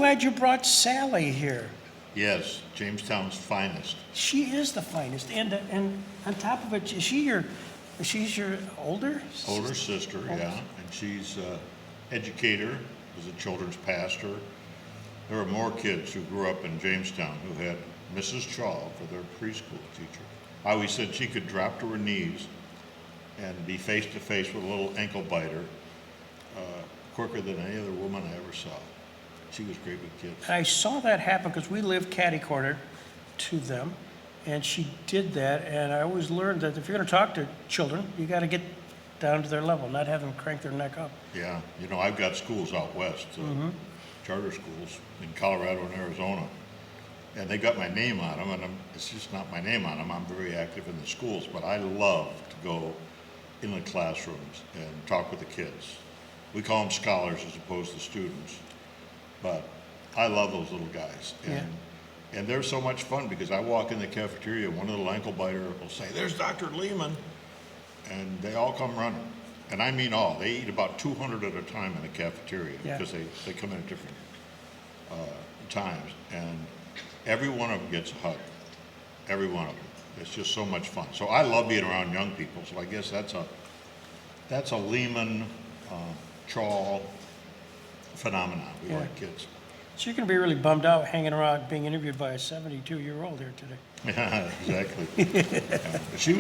glad you brought Sally here. Yes, Jamestown's finest. She is the finest, and on top of it, she's your older Sister, yeah, and she's educator, was a children's pastor. There were more kids who grew up in Jamestown who had Mrs. Shaw for their preschool teacher. I always said she could drop to her knees and be face to face with a little ankle biter quicker than any other woman I ever saw. She was great with kids. And I saw that happen because we live catty-cornered to them, and she did that. And I always learned that if you're going to talk to children, you got to get down to their level, not have them crank their neck up. Yeah, you know, I've got schools out west, charter schools in Colorado and Arizona, and they got my name on them, and it's just not my name on them. I'm very active in the schools, but I love to go in the classrooms and talk with the kids. We call them scholars as opposed to students, but I love those little guys. And they're so much fun because I walk in the cafeteria, one little ankle biter will say, "There's Dr. Leman," and they all come running. And I mean all. They eat about 200 at a time in the cafeteria because they come in at different times. And every one of them gets a hug. Every one of them. It's just so much fun. So I love being around young people. So I guess that's a Leman Chaw phenomenon. We like kids. So you're going to be really bummed out hanging around being interviewed by a 72-year-old here today. Yeah, exactly. Yeah. She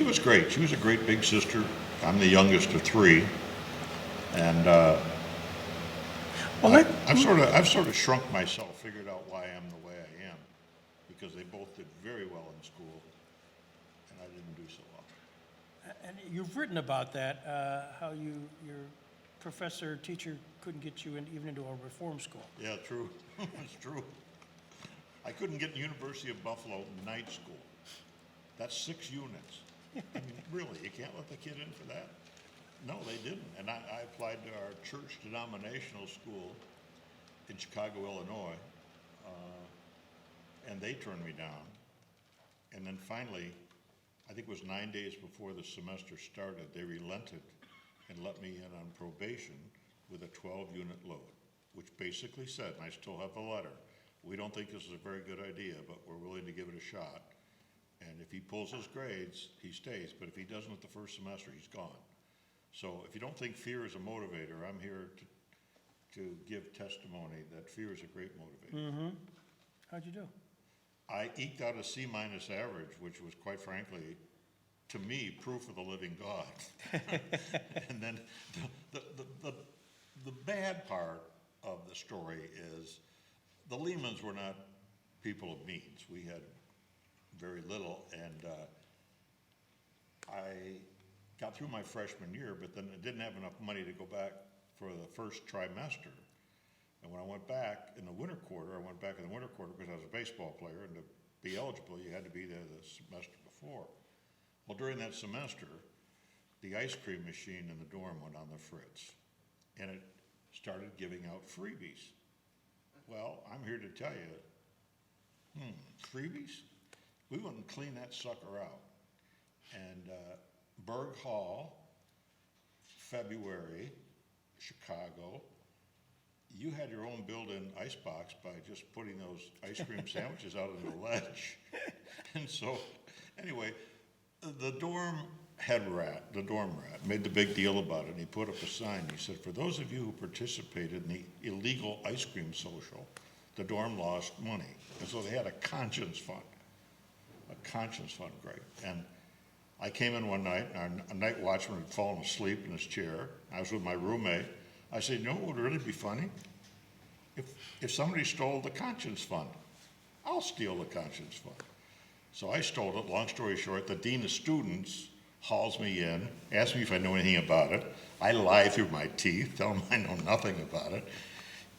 was great. She was a great big sister. I'm the youngest of three, and I've sort of shrunk myself, figured out why I am the way I am, because they both did very well in school, and I didn't do so well. And you've written about that, how your professor, teacher couldn't get you even into a reform school. Yeah, true. It's true. I couldn't get University of Buffalo night school. That's 6 units. I mean, really, you can't let the kid in for that? No, they didn't. And I applied to our church denominational school in Chicago, Illinois, and they turned me down. And then finally, I think it was 9 days before the semester started, they relented and let me in on probation with a 12-unit load, which basically said, and I still have the letter, "We don't think this is a very good idea, but we're willing to give it a shot. And if he pulls his grades, he stays. But if he doesn't at the first semester, he's gone." So if you don't think fear is a motivator, I'm here to give testimony that fear is a great motivator. Mm-hmm. How'd you do? I eked out a C- average, which was, quite frankly, to me, proof of the living God. And then the bad part of the story is the Lemans were not people of means. We had very little, and I got through my freshman year, but then I didn't have enough money to go back for the first trimester. And when I went back in the winter quarter, because I was a baseball player, and to be eligible, you had to be there the semester before. Well, during that semester, the ice cream machine in the dorm went on the fritz, and it started giving out freebies. Well, I'm here to tell you, freebies? We went and cleaned that sucker out. And Berg Hall, February, Chicago, you had your own built-in icebox by just putting those ice cream sandwiches out on the ledge. And so, anyway, the dorm rat, made the big deal about it, and he put up a sign. He said, "For those of you who participated in the illegal ice cream social, the dorm lost money." And so they had a conscience fund, Greg. And I came in one night, and a night watchman had fallen asleep in his chair. I was with my roommate. I said, "You know what would really be funny? If somebody stole the conscience fund, I'll steal the conscience fund." So I stole it. Long story short, the dean of students hauls me in, asks me if I know anything about it. I lie through my teeth, tell him I know nothing about it.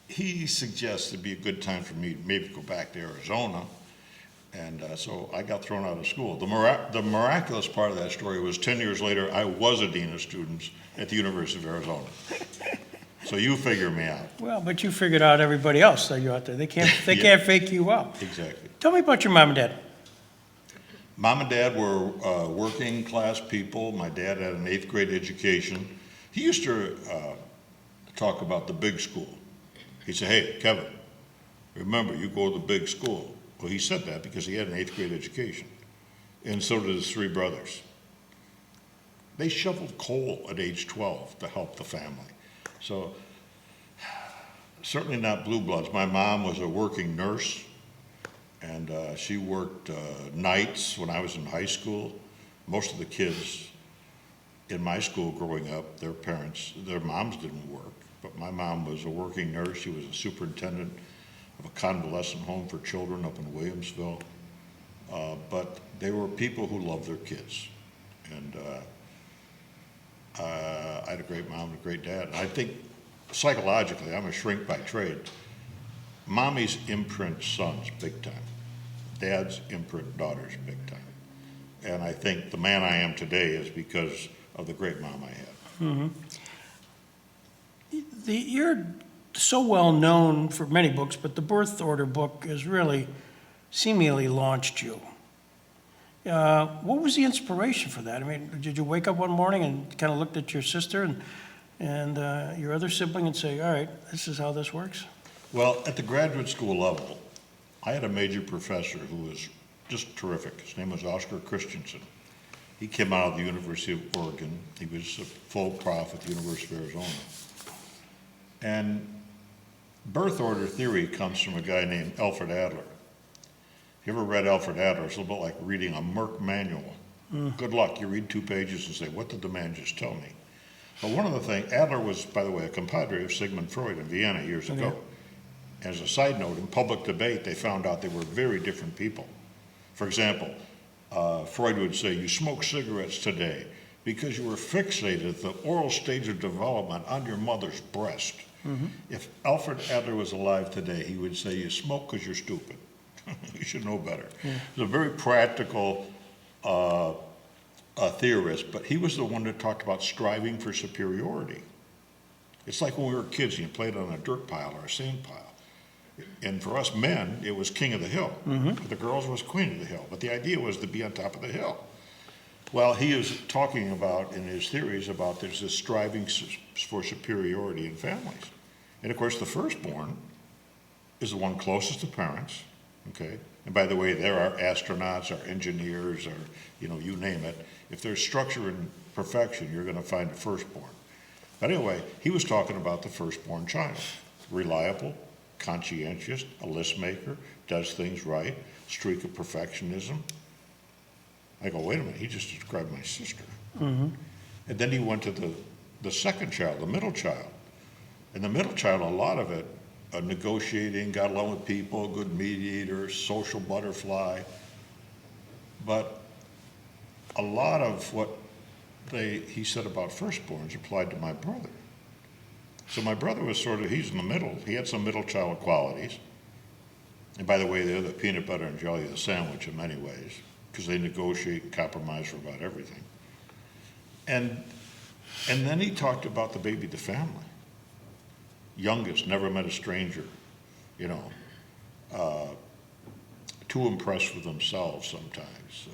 He suggests it'd be a good time for me to maybe go back to Arizona. And so I got thrown out of school. The miraculous part of that story was 10 years later, I was a dean of students at the University of Arizona. So you figure me out. Well, but you figured out everybody else that you're out there. They can't can't fake you out. Exactly. Tell me about your mom and dad. Mom and Dad were working class people. My dad had an 8th grade education. He used to talk about the big school. He'd say, "Hey, Kevin, Remember, you go to the big school. Well, he said that because he had an 8th grade education. And so did his 3 brothers. They shoveled coal at age 12 to help the family. So certainly not blue bloods. My mom was a working nurse, and she worked nights when I was in high school. Most of the kids in my school growing up, their parents, their moms didn't work. But my mom was a working nurse. She was a superintendent of a convalescent home for children up in Williamsville. But they were people who loved their kids. And I had a great mom and a great dad. And I think psychologically, I'm a shrink by trade. Mommy's imprint sons big time. Dad's imprint daughters big time. And I think the man I am today is because of the great mom I had. Mm-hmm. You're so well known for many books, but the birth order book has really seemingly launched you. What was the inspiration for that? I mean, did you wake up one morning and kind of looked at your sister and your other sibling and say, all right, this is how this works? Well, at the graduate school level, I had a major professor who was just terrific. His name was Oscar Christensen. He came out of the University of Oregon. He was a full prof at the University of Arizona. And birth order theory comes from a guy named Alfred Adler. If you ever read Alfred Adler, it's a little bit like reading a Merck manual. Good luck. You read 2 pages and say, what did the man just tell me? But one of the things, Adler was, by the way, a compadre of Sigmund Freud in Vienna years ago. As a side note, in public debate, they found out they were very different people. For example, Freud would say, you smoke cigarettes today because you were fixated at the oral stage of development on your mother's breast. If Alfred Adler was alive today, he would say, you smoke because you're stupid. You should know better. He's a very practical theorist, but he was the one that talked about striving for superiority. It's like when we were kids and you played on a dirt pile or a sand pile. And for us men, it was king of the hill. For the girls, it was queen of the hill. But the idea was to be on top of the hill. Well, he is talking about, in his theories, about there's this striving for superiority in families. And of course, the firstborn is the one closest to parents, okay? And by the way, there are astronauts, or engineers, or, you know, you name it. If there's structure and perfection, you're gonna find a firstborn. But anyway, he was talking about the firstborn child. Reliable, conscientious, a list maker, does things right, streak of perfectionism. I go, wait a minute, he just described my sister. And then he went to the second child, the middle child. And the middle child, a lot of it, negotiating, got along with people, good mediator, social butterfly. But a lot of what he said about firstborns applied to my brother. So my brother was sort of, he's in the middle. He had some middle child qualities. And by the way, they're the peanut butter and jelly of the sandwich in many ways, because they negotiate and compromise for about everything. And then he talked about the baby, the family. Youngest, never met a stranger, you know, too impressed with themselves sometimes,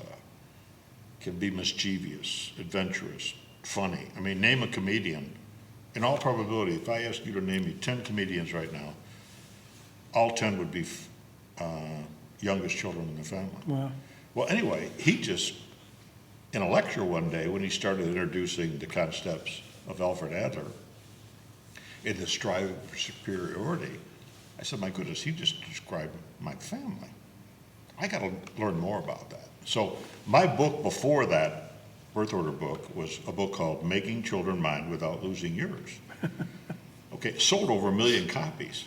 can be mischievous, adventurous, funny. I mean, name a comedian. In all probability, if I asked you to name me 10 comedians right now, all 10 would be youngest children in the family. Wow. Well, anyway, he just, in a lecture one day when he started introducing the concepts of Alfred Adler in the striving for superiority, I said, my goodness, he just described my family. I got to learn more about that. So my book before that birth order book was a book called Making Children Mine Without Losing Yours. Okay, sold over 1 million copies.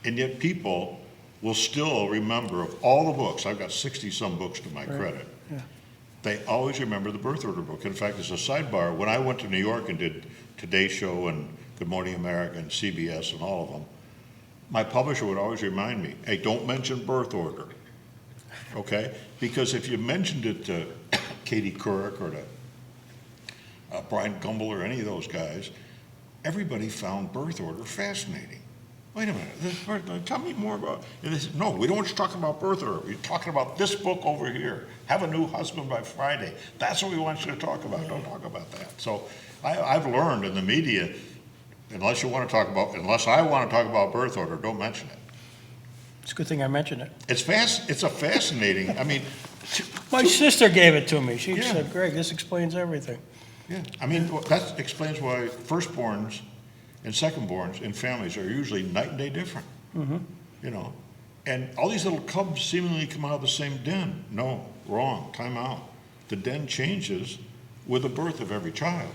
And yet people will still remember of all the books, I've got 60-some books to my credit, they always remember the birth order book. In fact, as a sidebar, when I went to New York and did Today Show and Good Morning America and CBS and all of them, my publisher would always remind me, hey, don't mention birth order, okay? Because if you mentioned it to Katie Couric or to Brian Gumbel or any of those guys, everybody found birth order fascinating. Wait a minute, tell me more about it. They said, no, we don't want you to talk about birth order. We're talking about this book over here. Have a new husband by Friday. That's what we want you to talk about. Don't talk about that. So I've learned in the media, unless I want to talk about birth order, don't mention it. It's a good thing I mentioned it. It's a fascinating, I mean, My sister gave it to me. She Yeah. said, Greg, this explains everything. yeah, I mean, that explains why firstborns and secondborns in families are usually night and day different. You know, and all these little cubs seemingly come out of the same den. No, wrong, time out. The den changes with the birth of every child.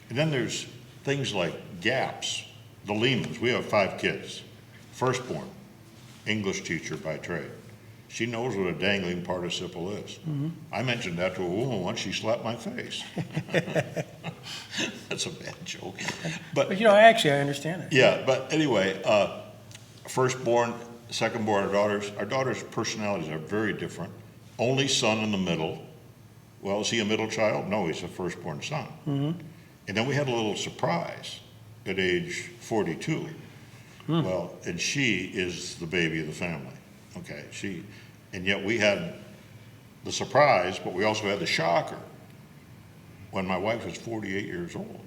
And then there's things like gaps. The Lemans, we have 5 kids. Firstborn, English teacher by trade. She knows what a dangling participle is. I mentioned that to a woman once, she slapped my face. That's a bad joke. But But, actually, I understand it. yeah, but anyway, firstborn, secondborn, our daughters' personalities are very different. Only son in the middle. Well, is he a middle child? No, he's a firstborn son. And then we had a little surprise at age 42. Well, and she is the baby of the family. Okay, and yet we had the surprise, but we also had the shocker when my wife was 48 years old.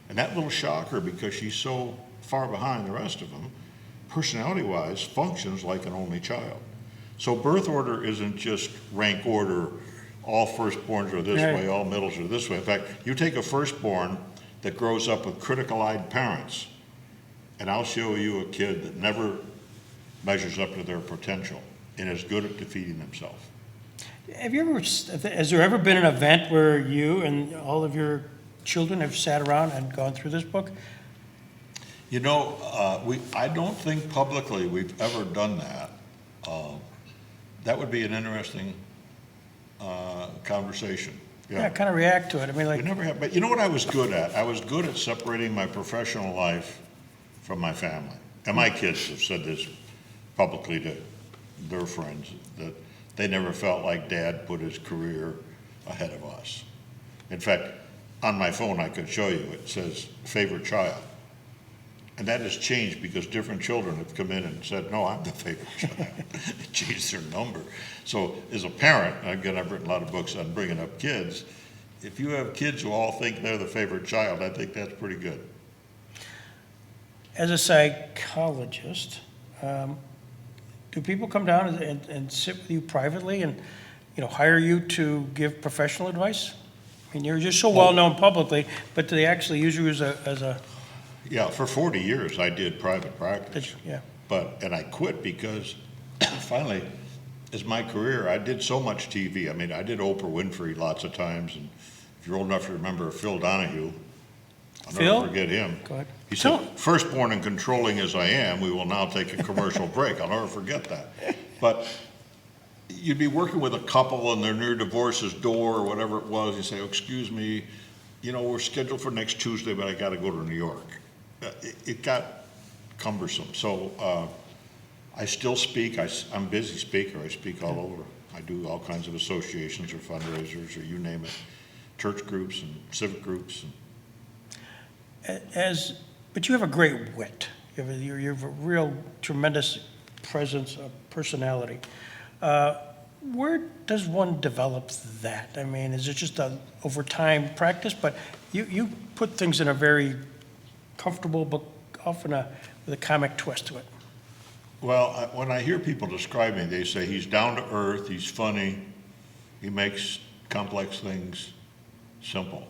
And that little shocker, because she's so far behind the rest of them, personality-wise, functions like an only child. So birth order isn't just rank order, all firstborns are this Right. way, all middles are this way. In fact, you take a firstborn that grows up with critical-eyed parents, and I'll show you a kid that never measures up to their potential and is good at defeating himself. Has there ever been an event where you and all of your children have sat around and gone through this book? You know, I don't think publicly we've ever done that. That would be an interesting conversation. Yeah, kind of react to it. I mean, We like, never have, but you know what I was good at? I was good at separating my professional life from my family. And my kids have said this publicly to their friends, that they never felt like Dad put his career ahead of us. In fact, on my phone, I could show you, it says favorite child. And that has changed because different children have come in and said, no, I'm the favorite child. It changed their number. So as a parent, again, I've written a lot of books on bringing up kids. If you have kids who all think they're the favorite child, I think that's pretty good. as a psychologist, do people come down and sit with you privately and, hire you to give professional advice? I mean, you're just so well-known publicly, but do they actually use you as a, Yeah, for 40 years, I did private practice. yeah, And I quit because finally, as my career, I did so much TV. I mean, I did Oprah Winfrey lots of times, and if you're old enough to remember Phil Donahue, I'll Phil? never forget him. Go ahead. He said, firstborn and controlling as I am, we will now take a commercial break. I'll never forget that. But you'd be working with a couple and they're near divorce's door or whatever it was. You say, oh, excuse me, we're scheduled for next Tuesday, but I got to go to New York. It got cumbersome. So I still speak. I'm a busy speaker. I speak all over. I do all kinds of associations or fundraisers or you name it, church groups and civic groups. But you have a great wit. You have a real tremendous presence, personality. Where does one develop that? I mean, is it just over time practice? But you put things in a very comfortable, but often with a comic twist to it. Well, when I hear people describe me, they say he's down to earth, he's funny, he makes complex things simple.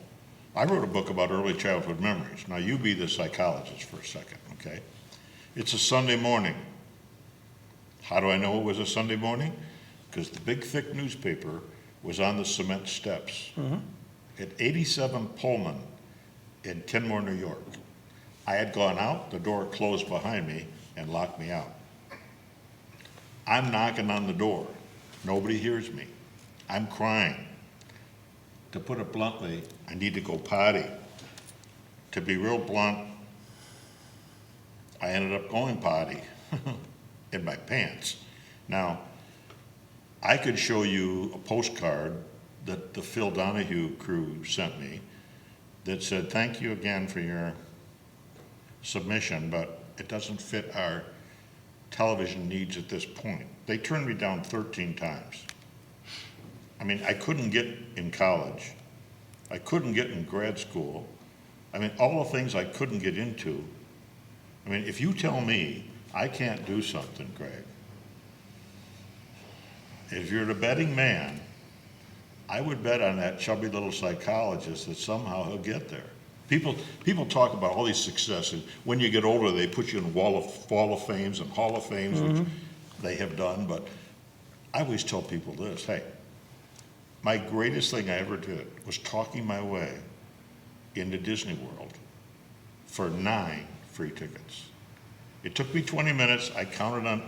I wrote a book about early childhood memories. Now, you be the psychologist for a second, okay? It's a Sunday morning. How do I know it was a Sunday morning? Because the big, thick newspaper was on the cement steps at 87 Pullman in Kenmore, New York. I had gone out, the door closed behind me and locked me out. I'm knocking on the door. Nobody hears me. I'm crying. To put it bluntly, I need to go potty. To be real blunt, I ended up going potty in my pants. Now, I could show you a postcard that the Phil Donahue crew sent me that said, thank you again for your submission, but it doesn't fit our television needs at this point. They turned me down 13 times. I mean, I couldn't get in college. I couldn't get in grad school. I mean, all the things I couldn't get into. I mean, if you tell me I can't do something, Greg, if you're a betting man, I would bet on that chubby little psychologist that somehow he'll get there. People talk about all these successes. When you get older, they put you in Wall of Fames and Hall of Fames, which they have done. But I always tell people this: hey, my greatest thing I ever did was talking my way into Disney World for 9 free tickets. It took me 20 minutes. I counted on.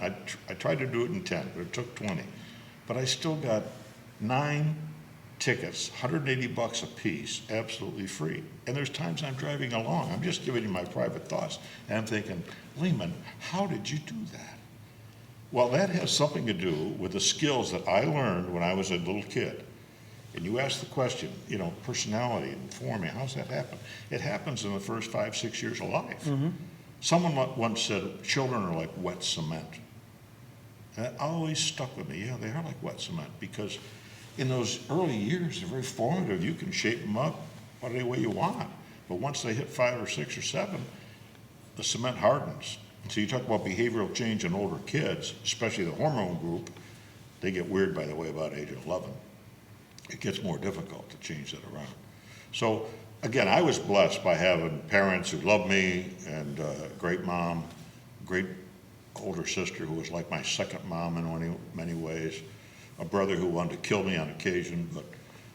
I tried to do it in 10, but it took 20. But I still got 9 tickets, $180 a piece, absolutely free. And there's times I'm driving along, I'm just giving you my private thoughts, and I'm thinking, Leman, how did you do that? Well, that has something to do with the skills that I learned when I was a little kid. And you ask the question, personality and forming, how's that happen? It happens in the first 5, 6 years of life. Someone once said, children are like wet cement. And that always stuck with me. Yeah, they are like wet cement, because in those early years, they're very formative. You can shape them up whatever way you want. But once they hit 5 or 6 or 7, the cement hardens. And so you talk about behavioral change in older kids, especially the hormone group. They get weird, by the way, about age 11. It gets more difficult to change that around. So again, I was blessed by having parents who loved me, and a great mom, great older sister who was like my second mom in many ways, a brother who wanted to kill me on occasion, but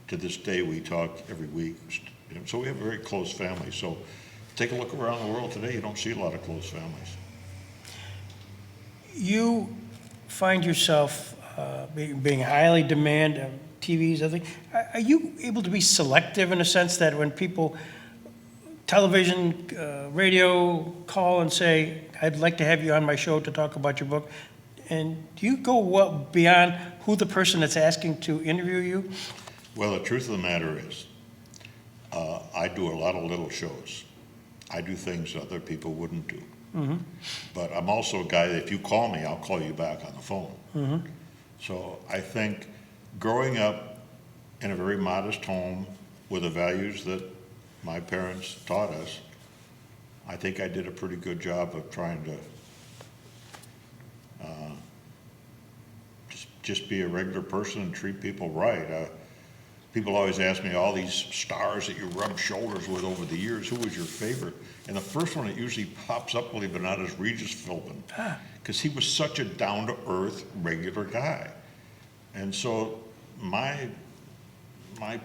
to this day we talk every week. So we have a very close family. So take a look around the world today, you don't see a lot of close families. You find yourself being highly demanded of TVs, I think. Are you able to be selective in a sense that when people, television, radio, call and say, I'd like to have you on my show to talk about your book, and do you go beyond who the person that's asking to interview you? Well, the truth of the matter is, I do a lot of little shows. I do things other people wouldn't do. But I'm also a guy that if you call me, I'll call you back on the phone. So I think growing up in a very modest home with the values that my parents taught us, I think I did a pretty good job of trying to just be a regular person and treat people right. People always ask me, all these stars that you rubbed shoulders with over the years, who was your favorite? And the first one that usually pops up, believe it or not, is Regis Philbin, because he was such a down-to-earth, regular guy. And so my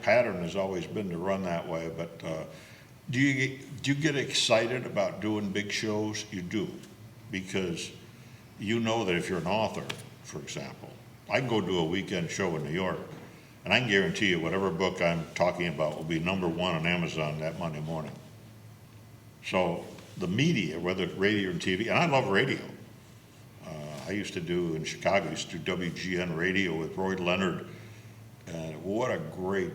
pattern has always been to run that way. But do you get excited about doing big shows? You do, because you know that if you're an author, for example, I can go do a weekend show in New York, and I can guarantee you whatever book I'm talking about will be #1 on Amazon that Monday morning. So the media, whether it's radio and TV, and I love radio. I used to do, in Chicago, I used to do WGN radio with Roy Leonard, and what a great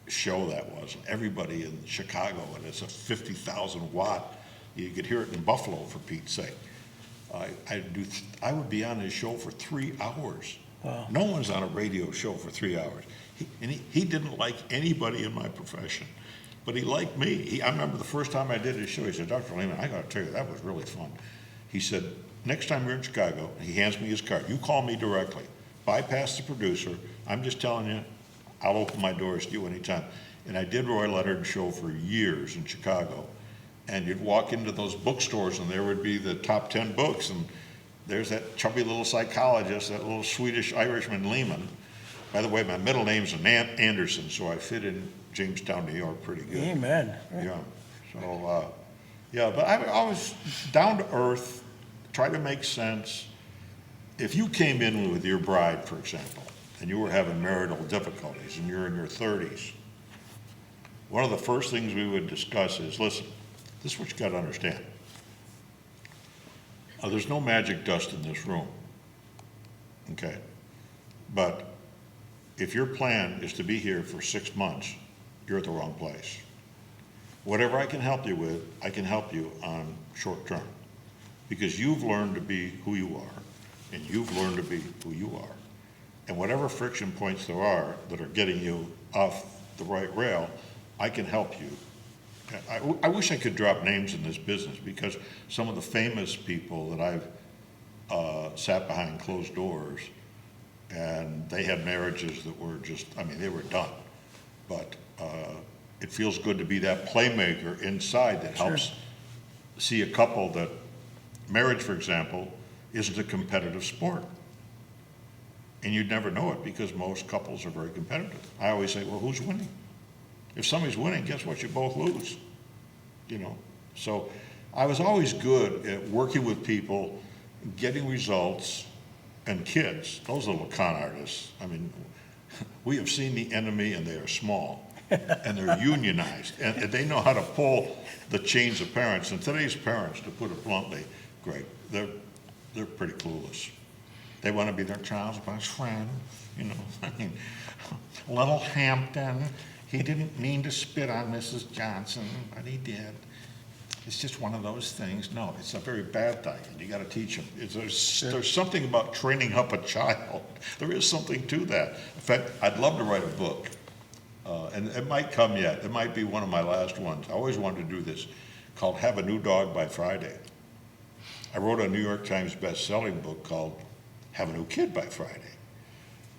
show that was. Everybody in Chicago, and it's a 50,000 watt, you could hear it in Buffalo, for Pete's sake. I would be on his show for 3 hours. Wow. No one's on a radio show for 3 hours. He didn't like anybody in my profession, but he liked me. I remember the first time I did his show, he said, Dr. Leman, I got to tell you, that was really fun. He said, next time you're in Chicago, he hands me his card, you call me directly. Bypass the producer. I'm just telling you, I'll open my doors to you anytime. And I did Roy Leonard's show for years in Chicago. And you'd walk into those bookstores and there would be the top 10 books. And there's that chubby little psychologist, that little Swedish Irishman, Leman. By the way, my middle name's Anderson, so I fit in Jamestown, New York pretty good. Amen. Yeah. So, but I was down to earth, try to make sense. If you came in with your bride, for example, and you were having marital difficulties and you're in your 30s, one of the first things we would discuss is, listen, this is what you got to understand. There's no magic dust in this room, okay? But if your plan is to be here for 6 months, you're at the wrong place. Whatever I can help you with, I can help you on short term, because you've learned to be who you are, and you've learned to be who you are. And whatever friction points there are that are getting you off the right rail, I can help you. I wish I could drop names in this business, because some of the famous people that I've sat behind closed doors and they had marriages that were just, I mean, they were done. But it feels good to be that playmaker inside that helps see a couple that, marriage, for example, isn't a competitive sport. And you'd never know it because most couples are very competitive. I always say, well, who's winning? If somebody's winning, guess what? You both lose, you know? So I was always good at working with people, getting results, and kids, those little con artists. I mean, we have seen the enemy and they are small and they're unionized and they know how to pull the chains of parents. And today's parents, to put it bluntly, Greg, they're pretty clueless. They want to be their child's best friend, you know. I mean, little Hampton, he didn't mean to spit on Mrs. Johnson, but he did. It's just one of those things. No, it's a very bad thing, and you got to teach them. There's something about training up a child. There is something to that. In fact, I'd love to write a book, and it might come yet. It might be one of my last ones. I always wanted to do this, called Have a New Dog by Friday. I wrote a New York Times best-selling book called Have a New Kid by Friday.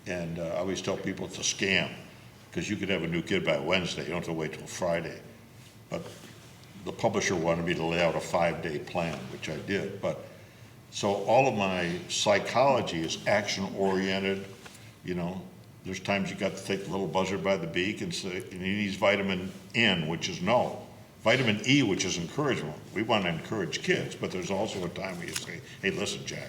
And I always tell people it's a scam, because you could have a new kid by Wednesday. You don't have to wait till Friday. But the publisher wanted me to lay out a 5-day plan, which I did. But so all of my psychology is action-oriented. You know, there's times you got to take the little buzzard by the beak and say, and he needs vitamin N, which is no. Vitamin E, which is encouragement. We want to encourage kids, but there's also a time where you say, hey, listen, Jack,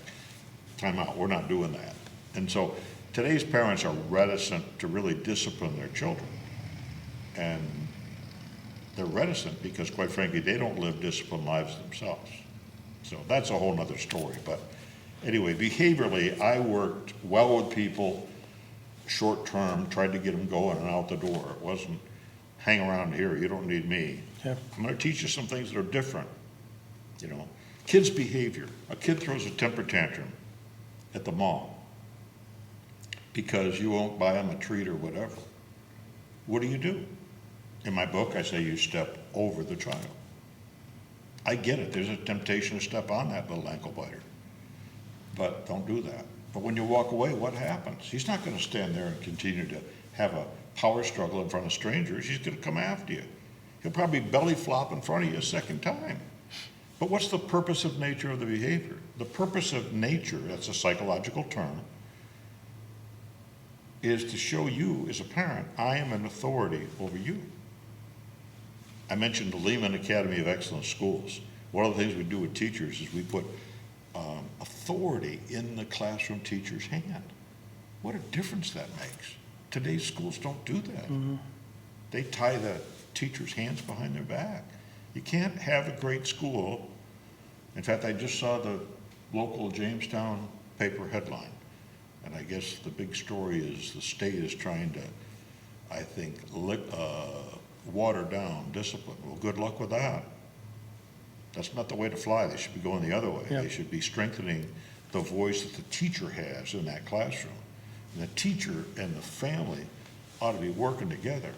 time out, we're not doing that. And so today's parents are reticent to really discipline their children. And they're reticent because, quite frankly, they don't live disciplined lives themselves. So that's a whole nother story. But anyway, behaviorally, I worked well with people, short term, tried to get them going and out the door. It wasn't hang around here, you don't need me. Yeah. I'm gonna teach you some things that are different, you know. Kids' behavior. A kid throws a temper tantrum at the mall because you won't buy them a treat or whatever. What do? In my book, I say you step over the child. I get it. There's a temptation to step on that little ankle biter. But don't do that. But when you walk away, what happens? He's not going to stand there and continue to have a power struggle in front of strangers. He's going to come after you. He'll probably belly flop in front of you a second time. But what's the purpose of nature of the behavior? The purpose of nature, that's a psychological term, is to show you as a parent, I am an authority over you. I mentioned the Leman Academy of Excellence schools. One of the things we do with teachers is we put authority in the classroom teacher's hand. What a difference that makes. Today's schools don't do that. Mm-hmm. They tie the teacher's hands behind their back. You can't have a great school. In fact, I just saw the local Jamestown paper headline. And I guess the big story is the state is trying to, I think, water down discipline. Well, good luck with that. That's not the way to fly. They should be going the other way. Yep. They should be strengthening the voice that the teacher has in that classroom. And the teacher and the family ought to be working together.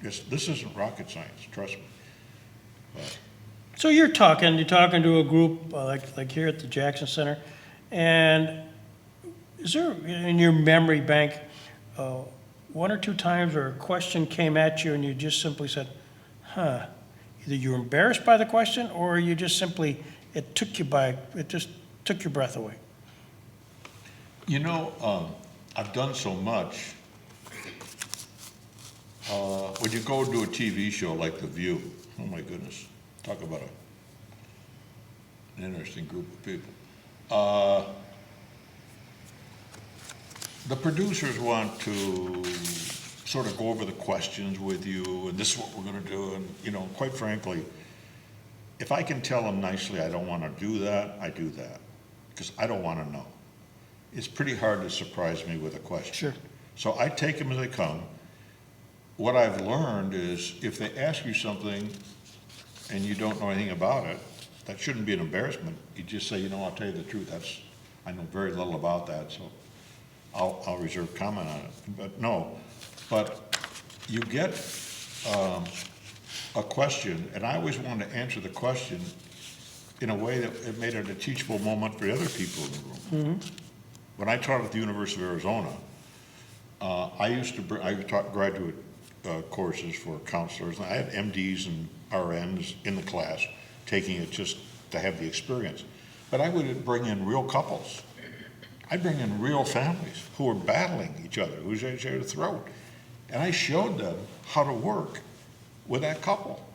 This isn't rocket science, trust me. So you're talking to a group like here at the Jackson Center, and is there in your memory bank one or two times where a question came at you and you just simply said, huh, either you were embarrassed by the question or you just simply, it just took your breath away? You know, I've done so much. When you go to a TV show like The View, oh my goodness, talk about an interesting group of people. The producers want to sort of go over the questions with you, and this is what we're going to do. And, you know, quite frankly, if I can tell them nicely I don't want to do that, I do that, because I don't want to know. It's pretty hard to surprise me with a question. Sure. So I take them as they come. What I've learned is if they ask you something and you don't know anything about it, that shouldn't be an embarrassment. You just say, you know, I'll tell you the truth. I know very little about that, so I'll reserve comment on it. But you get a question, and I always wanted to answer the question in a way that it made it a teachable moment for the other people in the room. Mm-hmm. When I taught at the University of Arizona, I taught graduate courses for counselors, and I had MDs and RNs in the class taking it just to have the experience. But I would bring in real couples. I'd bring in real families who were battling each other, who was each other's throat. And I showed them how to work with that couple.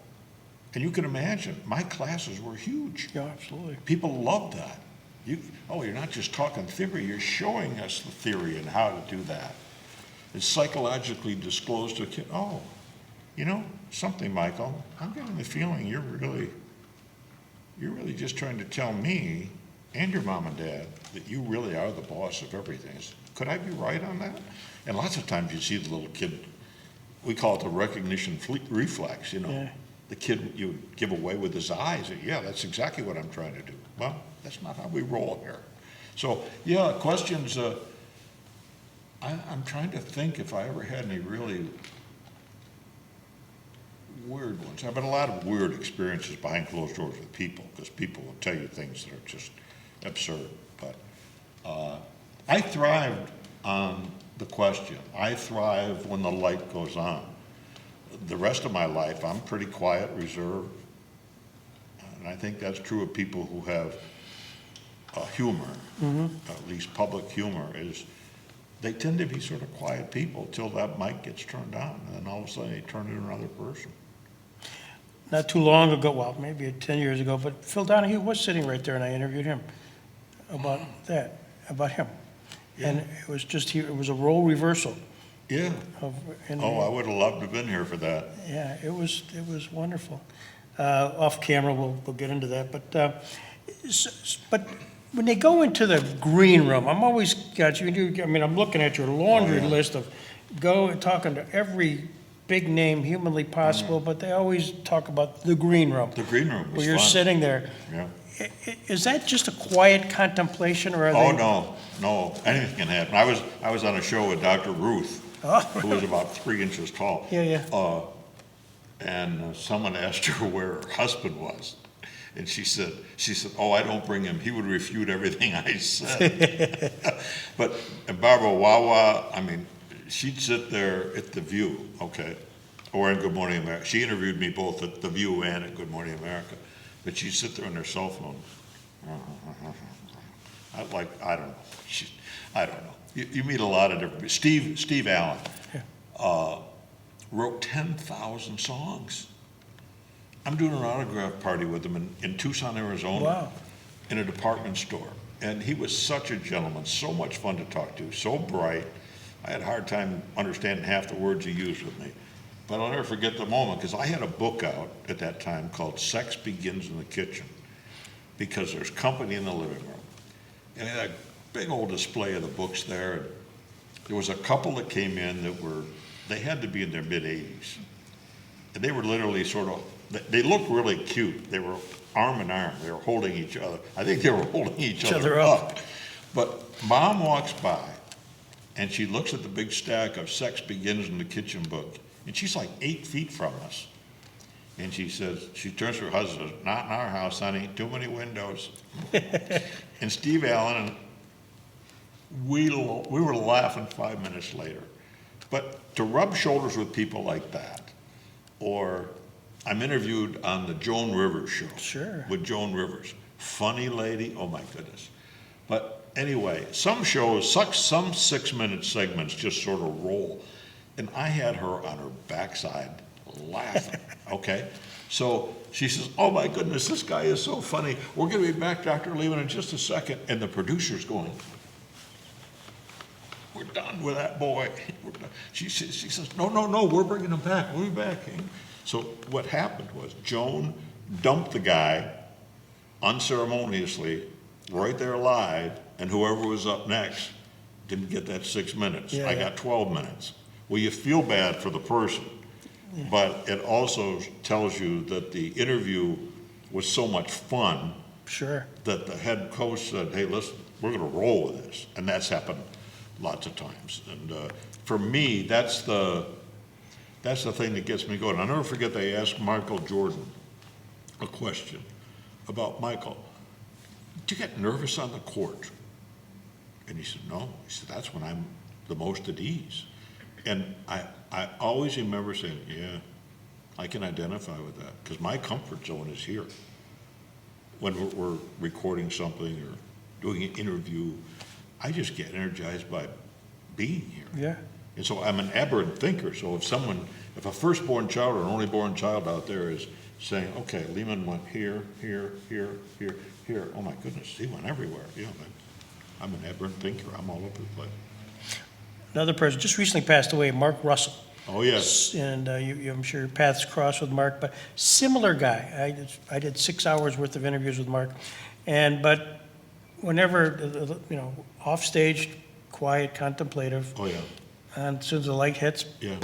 And you can imagine, my classes were huge. Yeah, absolutely. People loved that. You're not just talking theory, you're showing us the theory and how to do that. It's psychologically disclosed to a kid, oh, you know, something, Michael, I'm getting the feeling you're really just trying to tell me and your mom and dad that you really are the boss of everything. Could I be right on that? And lots of times you see the little kid, we call it the recognition reflex, you know. Yeah. The kid you give away with his eyes, yeah, that's exactly what I'm trying to do. Well, that's not how we roll here. So, yeah, questions, I'm trying to think if I ever had any really weird ones. I've had a lot of weird experiences behind closed doors with people, because people will tell you things that are just absurd. But I thrived on the question. I thrive when the light goes on. The rest of my life, I'm pretty quiet, reserved, and I think that's true of people who have humor, at least public humor, is they tend to be sort of quiet people till that mic gets turned on, and then all of a sudden they turn into another person. Not too long ago, well, maybe 10 years ago, but Phil Donahue was sitting right there, and I interviewed him about that, about him. Yeah. And it was just, it was a role reversal. Yeah. And I would have loved to have been here for that. Yeah, it was wonderful. Off camera, we'll get into that, but when they go into the green room, I'm always got you. I mean, I'm looking at your laundry list of talking to every big name humanly possible, but they always talk about the green room. The green room was where you're fun. Sitting there. Yeah. Is that just a quiet contemplation, or are Oh, they? no, anything can happen. I was on a show with Dr. Ruth, who was about 3 inches tall. Yeah. And someone asked her where her husband was. And she said, oh, I don't bring him. He would refute everything I said. And Barbara Wawa, I mean, she'd sit there at The View, okay, or in Good Morning America. She interviewed me both at The View and at Good Morning America. But she'd sit there on her cell phone. I don't know. I don't know. You meet a lot of different people. Steve Allen wrote 10,000 songs. I'm doing an autograph party with him in Tucson, Arizona. Wow. In a department store. And he was such a gentleman, so much fun to talk to, so bright. I had a hard time understanding half the words he used with me. But I'll never forget the moment, because I had a book out at that time called Sex Begins in the Kitchen, because there's company in the living room. And it had a big old display of the books there. And there was a couple that came in they had to be in their mid-80s. And they were literally they looked really cute. They were arm in arm. They were holding each other. I think they were holding each other up. But Mom walks by, and she looks at the big stack of Sex Begins in the Kitchen book, and she's like 8 feet from us. And she turns to her husband and says, not in our house, honey, too many windows. And Steve Allen, we were laughing 5 minutes later. But to rub shoulders with people like that, or I'm interviewed on the Joan Rivers show. Sure. With Joan Rivers. Funny lady, oh my goodness. But anyway, some shows, some 6-minute segments just sort of roll. And I had her on her backside laughing, okay? So she says, oh my goodness, this guy is so funny. We're gonna be back, Dr. Leman, in just a second. And the producer's going, we're done with that boy. She says, no, we're bringing him back. We'll be back. So what happened was Joan dumped the guy unceremoniously right there live, and whoever was up next didn't get that 6 minutes. Yeah. I got 12 minutes. Well, you feel bad for the person, but it also tells you that the interview was so much fun. Sure. That the head coach said, hey, listen, we're going to roll with this. And that's happened lots of times. And for me, that's the thing that gets me going. I'll never forget they asked Michael Jordan a question about Michael. Do you get nervous on the court? And he said, no. He said, that's when I'm the most at ease. And I always remember saying, yeah, I can identify with that, because my comfort zone is here. When we're recording something or doing an interview, I just get energized by being here. Yeah. And so I'm an aberrant thinker, so if a firstborn child or an only born child out there is saying, okay, Leman went here, here, here, here, here, oh my goodness, he went everywhere, then I'm an aberrant thinker, I'm all over the place. Another person just recently passed away, Mark Russell. Oh, yes. And I'm sure your paths crossed with Mark, but similar guy. I did 6 hours worth of interviews with Mark, but whenever, off stage, quiet, contemplative. Oh, yeah. And as soon as the light hits, Yeah.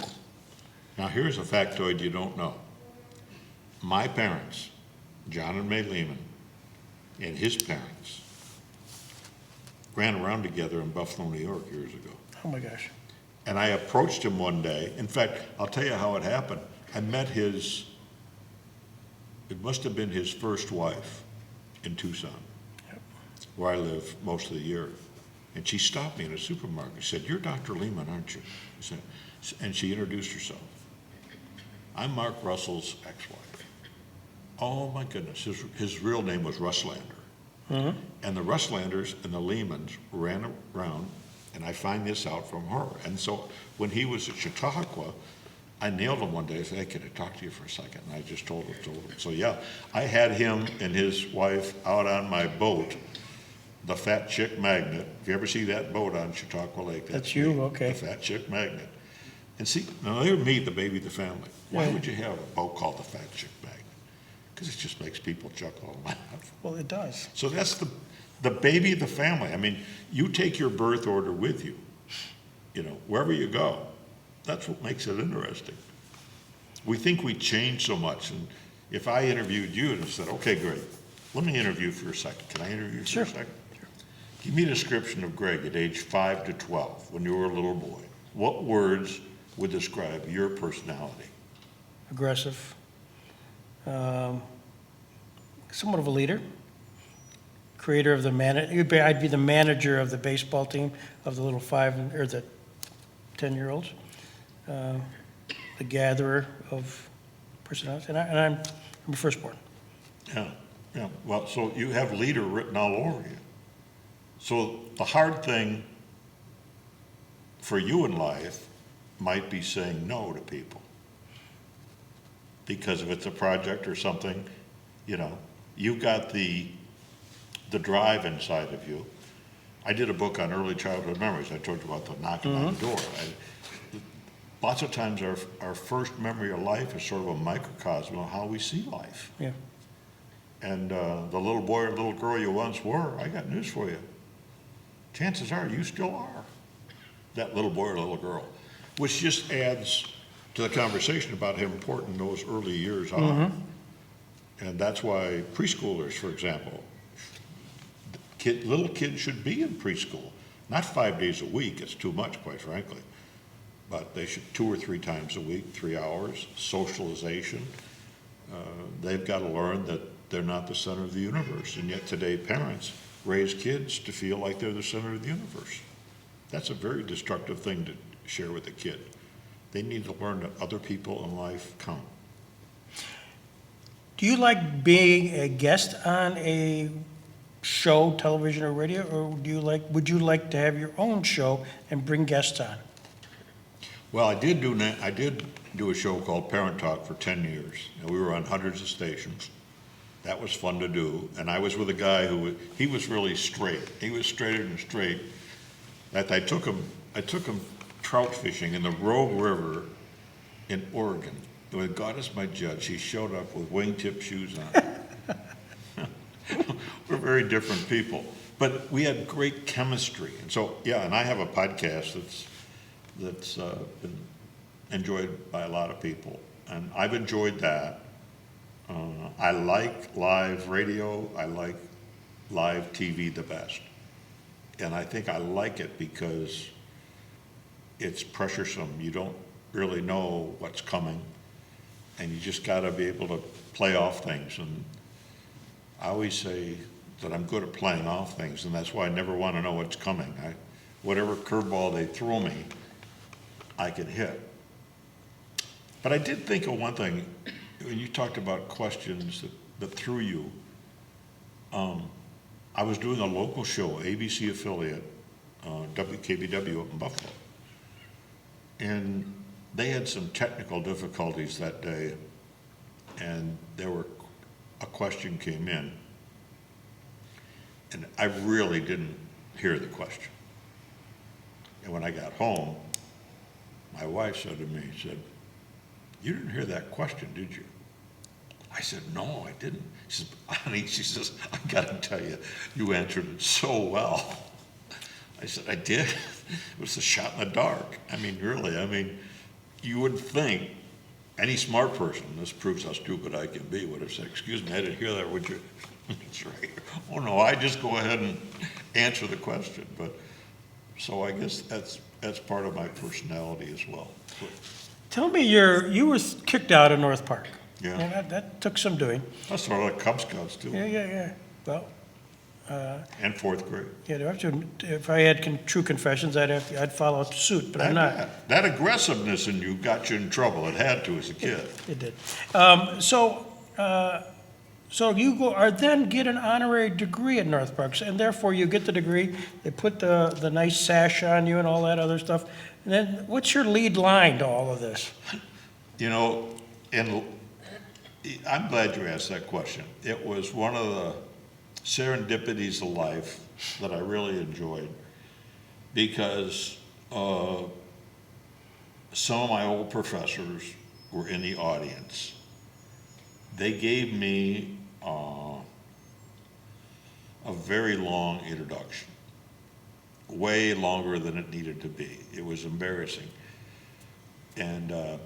Now, here's a factoid you don't know. My parents, John and May Leman, and his parents, ran around together in Buffalo, New York years ago. oh my gosh. And I approached him one day. In fact, I'll tell you how it happened. I met it must have been his first wife in Tucson, where I live most of the year. And she stopped me in a supermarket. She said, "You're Dr. Leman, aren't you?" I said, and she introduced herself. "I'm Mark Russell's ex-wife." Oh my goodness, his real name was Russlander. Mm-hmm. And the Russlanders and the Lemans ran around, and I find this out from her. And so when he was at Chautauqua, I nailed him one day. I said, "Hey, can I talk to you for a second?" And I just told him. So yeah, I had him and his wife out on my boat, the Fat Chick Magnet. If you ever see that boat on Chautauqua Lake, That's you, me, okay. The Fat Chick Magnet. And see, now they're me, the baby, the family. Why Yeah. would you have a boat called the Fat Chick Magnet? Because it just makes people chuckle and laugh. Well, it does. So that's the baby of the family. I mean, you take your birth order with you, wherever you go. That's what makes it interesting. We think we change so much, and if I interviewed you and said, "Okay, Greg, let me interview you for a second. Can I interview you Sure. for a second? Give me a description of Greg at age 5 to 12, when you were a little boy. What words would describe your personality?" Aggressive. Somewhat of a leader. Creator of I'd be the manager of the baseball team of the little 10-year-olds. The gatherer of personalities, and I'm a firstborn. Yeah. Well, so you have leader written all over you. So the hard thing for you in life might be saying no to people. Because if it's a project or something, you've got the drive inside of you. I did a book on early childhood memories. I told you about the knocking on the door. Lots of times our first memory of life is sort of a microcosm of how we see life. Yeah. And the little boy or little girl you once were, I got news for you. Chances are you still are that little boy or little girl, which just adds to the conversation about how important those early years are. Mm-hmm. And that's why preschoolers, for example, little kids should be in preschool. Not 5 days a week, it's too much, quite frankly. But they should 2 or 3 times a week, 3 hours, socialization. They've got to learn that they're not the center of the universe. And yet today, parents raise kids to feel like they're the center of the universe. That's a very destructive thing to share with a kid. They need to learn that other people in life count. Do you like being a guest on a show, television or radio, or would you like to have your own show and bring guests on? Well, I did do a show called Parent Talk for 10 years, and we were on hundreds of stations. That was fun to do, and I was with a guy he was really straight. He was straighter than straight. That I took him trout fishing in the Rogue River in Oregon. With God as my judge, he showed up with wingtip shoes on. We're very different people, but we had great chemistry. And so, yeah, and I have a podcast that's been enjoyed by a lot of people, and I've enjoyed that. I like live radio. I like live TV the best, and I think I like it because it's pressuresome. You don't really know what's coming, and you just got to be able to play off things. And I always say that I'm good at playing off things, and that's why I never want to know what's coming. Whatever curveball they throw me, I can hit. But I did think of one thing, when you talked about questions that threw you. I was doing a local show, ABC affiliate, WKBW up in Buffalo. And they had some technical difficulties that day, and a question came in, and I really didn't hear the question. And when I got home, my wife said to me, "You didn't hear that question, did you?" I said, "No, I didn't." She says, "Honey," she says, "I gotta tell you, you answered it so well." I said, "I did." It was a shot in the dark. I mean, really, you would think any smart person, this proves how stupid I can be, would have said, "Excuse me, I didn't hear that, would you?" That's right. Oh no, I just go ahead and answer the question. But, so I guess that's part of my personality as well. Tell me, you were kicked out of North Park. Yeah. And that took some doing. That's sort of like Cub Scouts too. Yeah. Well, And fourth grade. yeah, if I had true confessions, I'd follow suit, but I'm not. That aggressiveness in you got you in trouble. It had to as a kid. It did. So you then get an honorary degree at North Park, and therefore you get the degree, they put the nice sash on you and all that other stuff. And then what's your lead line to all of this? And I'm glad you asked that question. It was one of the serendipities of life that I really enjoyed, because some of my old professors were in the audience. They gave me a very long introduction, way longer than it needed to be. It was embarrassing. And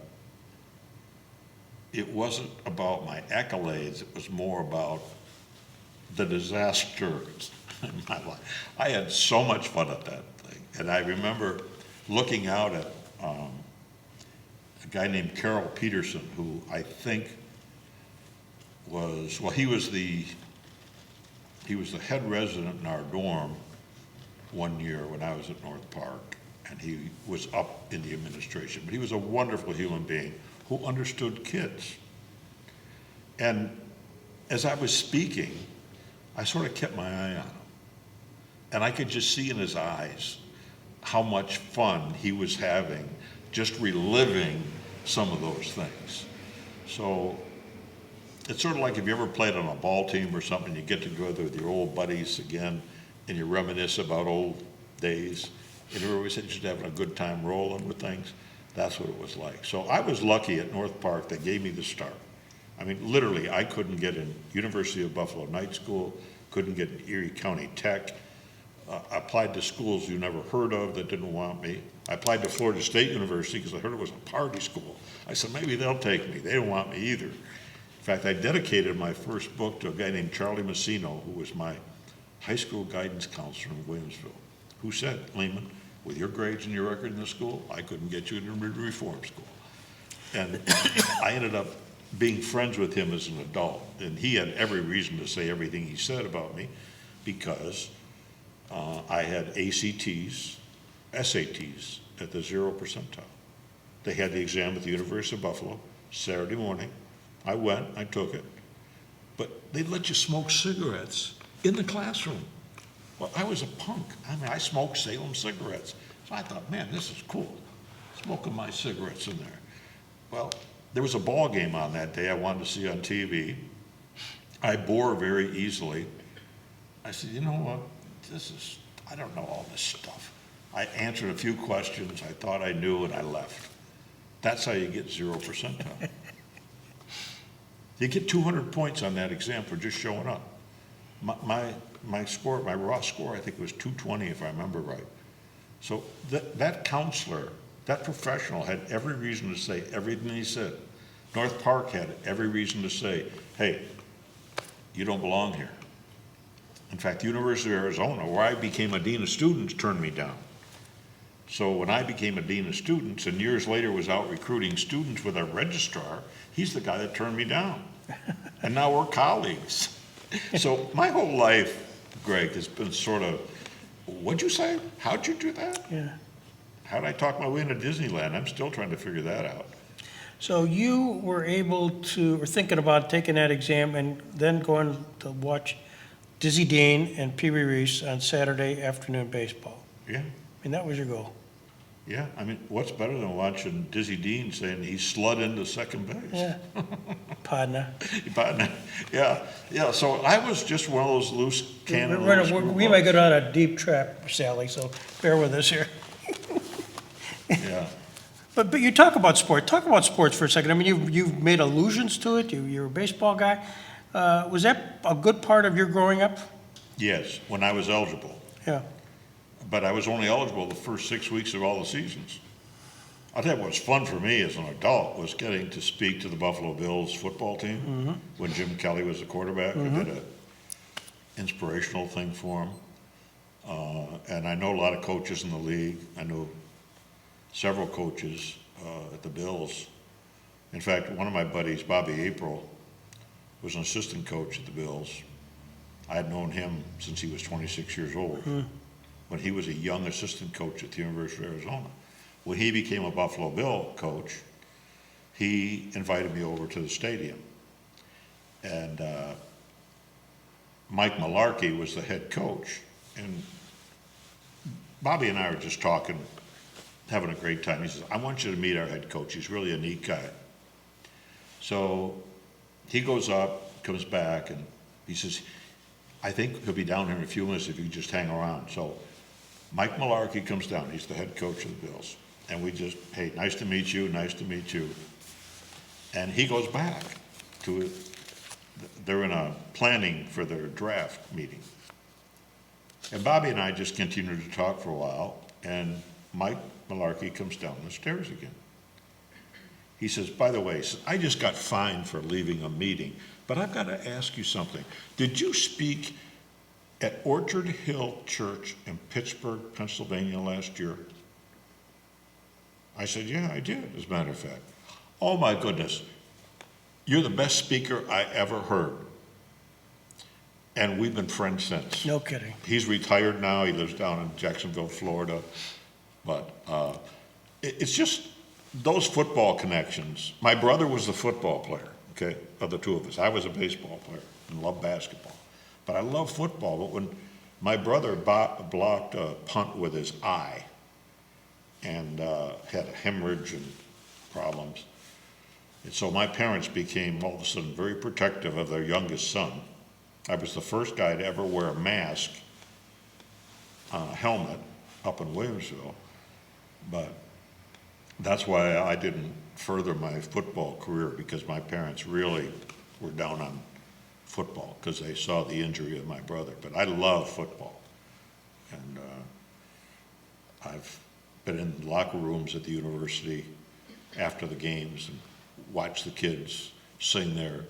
it wasn't about my accolades, it was more about the disasters in my life. I had so much fun at that thing. And I remember looking out at a guy named Carol Peterson, who I think he was the head resident in our dorm one year when I was at North Park, and he was up in the administration. But he was a wonderful human being who understood kids. And as I was speaking, I sort of kept my eye on him. And I could just see in his eyes how much fun he was having just reliving some of those things. So it's sort of like if you ever played on a ball team or something, you get together with your old buddies again and you reminisce about old days, and you're always just having a good time rolling with things. That's what it was like. So I was lucky at North Park. They gave me the start. I mean, literally, I couldn't get in University of Buffalo Night School, couldn't get in Erie County Tech. I applied to schools you never heard of that didn't want me. I applied to Florida State University because I heard it was a party school. I said, maybe they'll take me. They didn't want me either. In fact, I dedicated my first book to a guy named Charlie Messino, who was my high school guidance counselor in Williamsville, who said, Leman, with your grades and your record in the school, I couldn't get you into reform school. And I ended up being friends with him as an adult, and he had every reason to say everything he said about me, because I had ACTs, SATs at the 0 percentile. They had the exam at the University of Buffalo Saturday morning. I went, I took it, but they let you smoke cigarettes in the classroom. Well, I was a punk. I mean, I smoked Salem cigarettes. So I thought, man, this is cool, smoking my cigarettes in there. Well, there was a ball game on that day I wanted to see on TV. I bore very easily. I said, you know what, I don't know all this stuff. I answered a few questions I thought I knew, and I left. That's how you get 0 percentile. You get 200 points on that exam for just showing up. My score, my raw score, I think was 220 if I remember right. So that counselor, that professional had every reason to say everything he said. North Park had every reason to say, hey, you don't belong here. In fact, the University of Arizona, where I became a dean of students, turned me down. So when I became a dean of students and years later was out recruiting students with a registrar, he's the guy that turned me down. And now we're colleagues. So my whole life, Greg, has been sort of, what'd you say? How'd you do that? Yeah. how'd I talk my way into Disneyland? I'm still trying to figure that out. So you were able to, or thinking about taking that exam and then going to watch Dizzy Dean and Pee Wee Reese on Saturday afternoon baseball. Yeah, And that was your goal. yeah. I mean, what's better than watching Dizzy Dean saying he slid into second base? Yeah. Partner. Yeah, yeah. So I was just one of those loose cannon. We might go down a deep trap, Sally, so bear with us here. Yeah. But you talk about sport. Talk about sports for a second. I mean, you've made allusions to it. You're a baseball guy. Was that a good part of your growing up? Yes, when I was eligible. Yeah. But I was only eligible the first 6 weeks of all the seasons. I'll tell you what's fun for me as an adult was getting to speak to the Buffalo Bills football team when Jim Kelly was the quarterback. I did an inspirational thing for him. And I know a lot of coaches in the league. I know several coaches at the Bills. In fact, one of my buddies, Bobby April, was an assistant coach at the Bills. I had known him since he was 26 years old, when he was a young assistant coach at the University of Arizona. When he became a Buffalo Bill coach, he invited me over to the stadium. And Mike Malarkey was the head coach. And Bobby and I were just talking, having a great time. He says, I want you to meet our head coach. He's really a neat guy. So he goes up, comes back, and he says, I think he'll be down here in a few minutes if you just hang around. So Mike Malarkey comes down. He's the head coach of the Bills. And we just, hey, nice to meet you, nice to meet you. And he goes back to, they're in a planning for their draft meeting. And Bobby and I just continued to talk for a while, and Mike Malarkey comes down the stairs again. He says, by the way, I just got fined for leaving a meeting, but I've got to ask you something. Did you speak at Orchard Hill Church in Pittsburgh, Pennsylvania last year? I said, yeah, I did, as a matter of fact. Oh my goodness, you're the best speaker I ever heard. And we've been friends since. No kidding. He's retired now, he lives down in Jacksonville, Florida. But it's just those football connections. My brother was the football player, okay, of the two of us. I was a baseball player and loved basketball. But I love football. But when my brother blocked a punt with his eye and had a hemorrhage and problems, and so my parents became all of a sudden very protective of their youngest son. I was the first guy to ever wear a mask on a helmet up in Williamsville. But that's why I didn't further my football career, because my parents really were down on football because they saw the injury of my brother. But I love football. And I've been in locker rooms at the university after the games and watched the kids sing their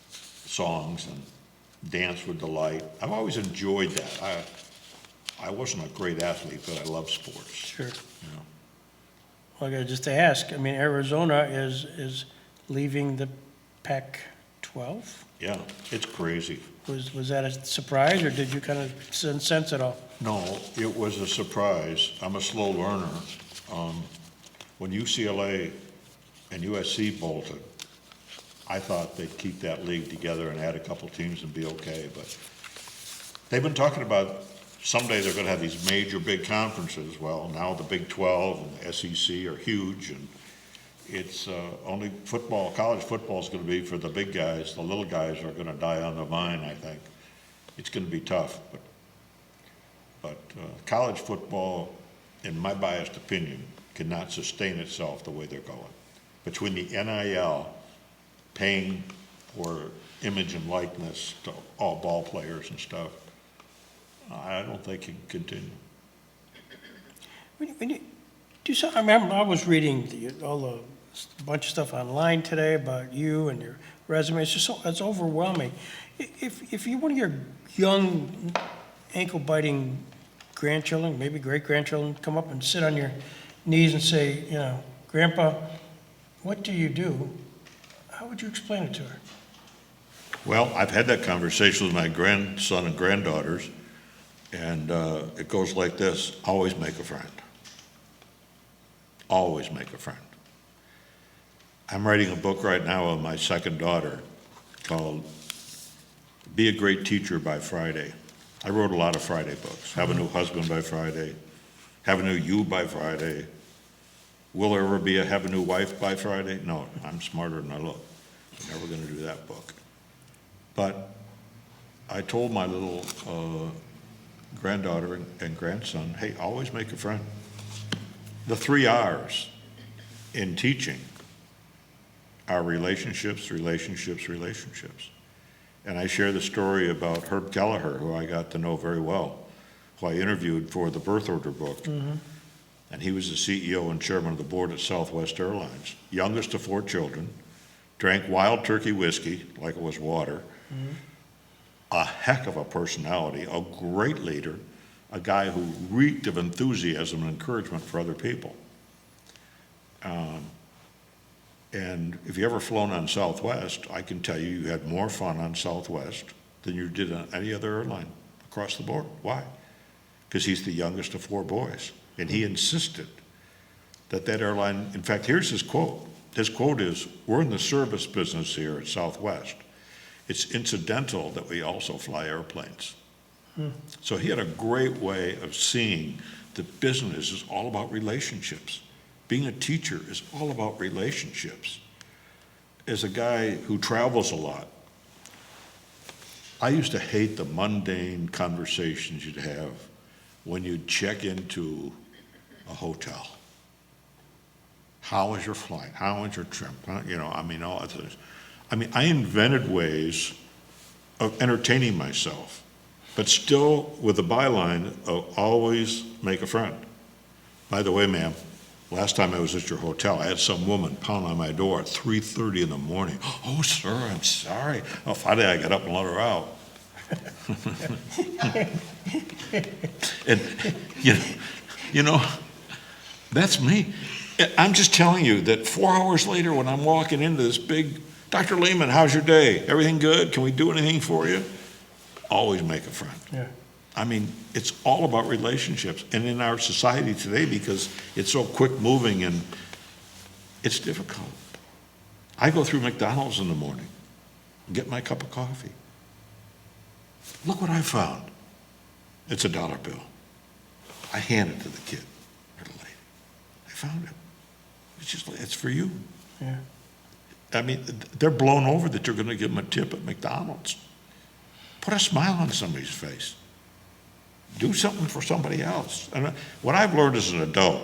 songs and dance with delight. I've always enjoyed that. I wasn't a great athlete, but I love sports. Sure. You know. Well, I got just to ask, I mean, Arizona is leaving the Pac-12? Yeah, it's crazy. Was that a surprise, or did you kind of sense it all? No, it was a surprise. I'm a slow learner. When UCLA and USC bolted, I thought they'd keep that league together and add a couple teams and be okay, but they've been talking about someday they're going to have these major big conferences. Well, now the Big 12 and the SEC are huge, and it's only football, college football is going to be for the big guys. The little guys are going to die on the vine, I think. It's going to be tough, but college football, in my biased opinion, cannot sustain itself the way they're going. Between the NIL paying for image and likeness to all ball players and stuff, I don't think it can continue. When you do so, I remember I was reading a bunch of stuff online today about you and your resume. It's just it's overwhelming. If you one of your young ankle-biting grandchildren, maybe great-grandchildren, come up and sit on your knees and say, you know, Grandpa, what do you do? How would you explain it to her? Well, I've had that conversation with my grandson and granddaughters. And it goes like this: always make a friend. Always make a friend. I'm writing a book right now with my second daughter called Be a Great Teacher by Friday. I wrote a lot of Friday books. Have a New Husband by Friday. Have a New You by Friday. Will there ever be a Have a New Wife by Friday? No, I'm smarter than I look. I'm never going to do that book. But I told my little granddaughter and grandson, hey, always make a friend. The 3 R's in teaching are relationships, relationships, relationships. And I share the story about Herb Kelleher, who I got to know very well, who I interviewed for the birth order book. Mm-hmm. And he was the CEO and chairman of the board at Southwest Airlines. Youngest of 4 children, drank Wild Turkey whiskey like it was water. Mm-hmm. A heck of a personality, a great leader, a guy who reeked of enthusiasm and encouragement for other people. And if you ever flown on Southwest, I can tell you had more fun on Southwest than you did on any other airline across the board. Why? Because he's the youngest of 4 boys. And he insisted that airline, in fact, here's his quote. His quote is, we're in the service business here at Southwest. It's incidental that we also fly airplanes. So he had a great way of seeing that business is all about relationships. Being a teacher is all about relationships. As a guy who travels a lot, I used to hate the mundane conversations you'd have when you'd check into a hotel. How was your flight? How was your trip? All that things. I invented ways of entertaining myself, but still with the byline of always make a friend. By the way, ma'am, last time I was at your hotel, I had some woman pound on my door at 3:30 in the morning. Oh, sir, I'm sorry. Oh, finally I got up and let her out. And that's me. I'm just telling you that 4 hours later when I'm walking into this big, Dr. Leman, how's your day? Everything good? Can we do anything for you? Always make a friend. Yeah. It's all about relationships. And in our society today, because it's so quick moving and it's difficult. I go through McDonald's in the morning and get my cup of coffee. Look what I found. It's a $1 bill. I hand it to the kid or the lady. I found it. It's for you. Yeah. They're blown over that you're going to give them a tip at McDonald's. Put a smile on somebody's face. Do something for somebody else. And what I've learned as an adult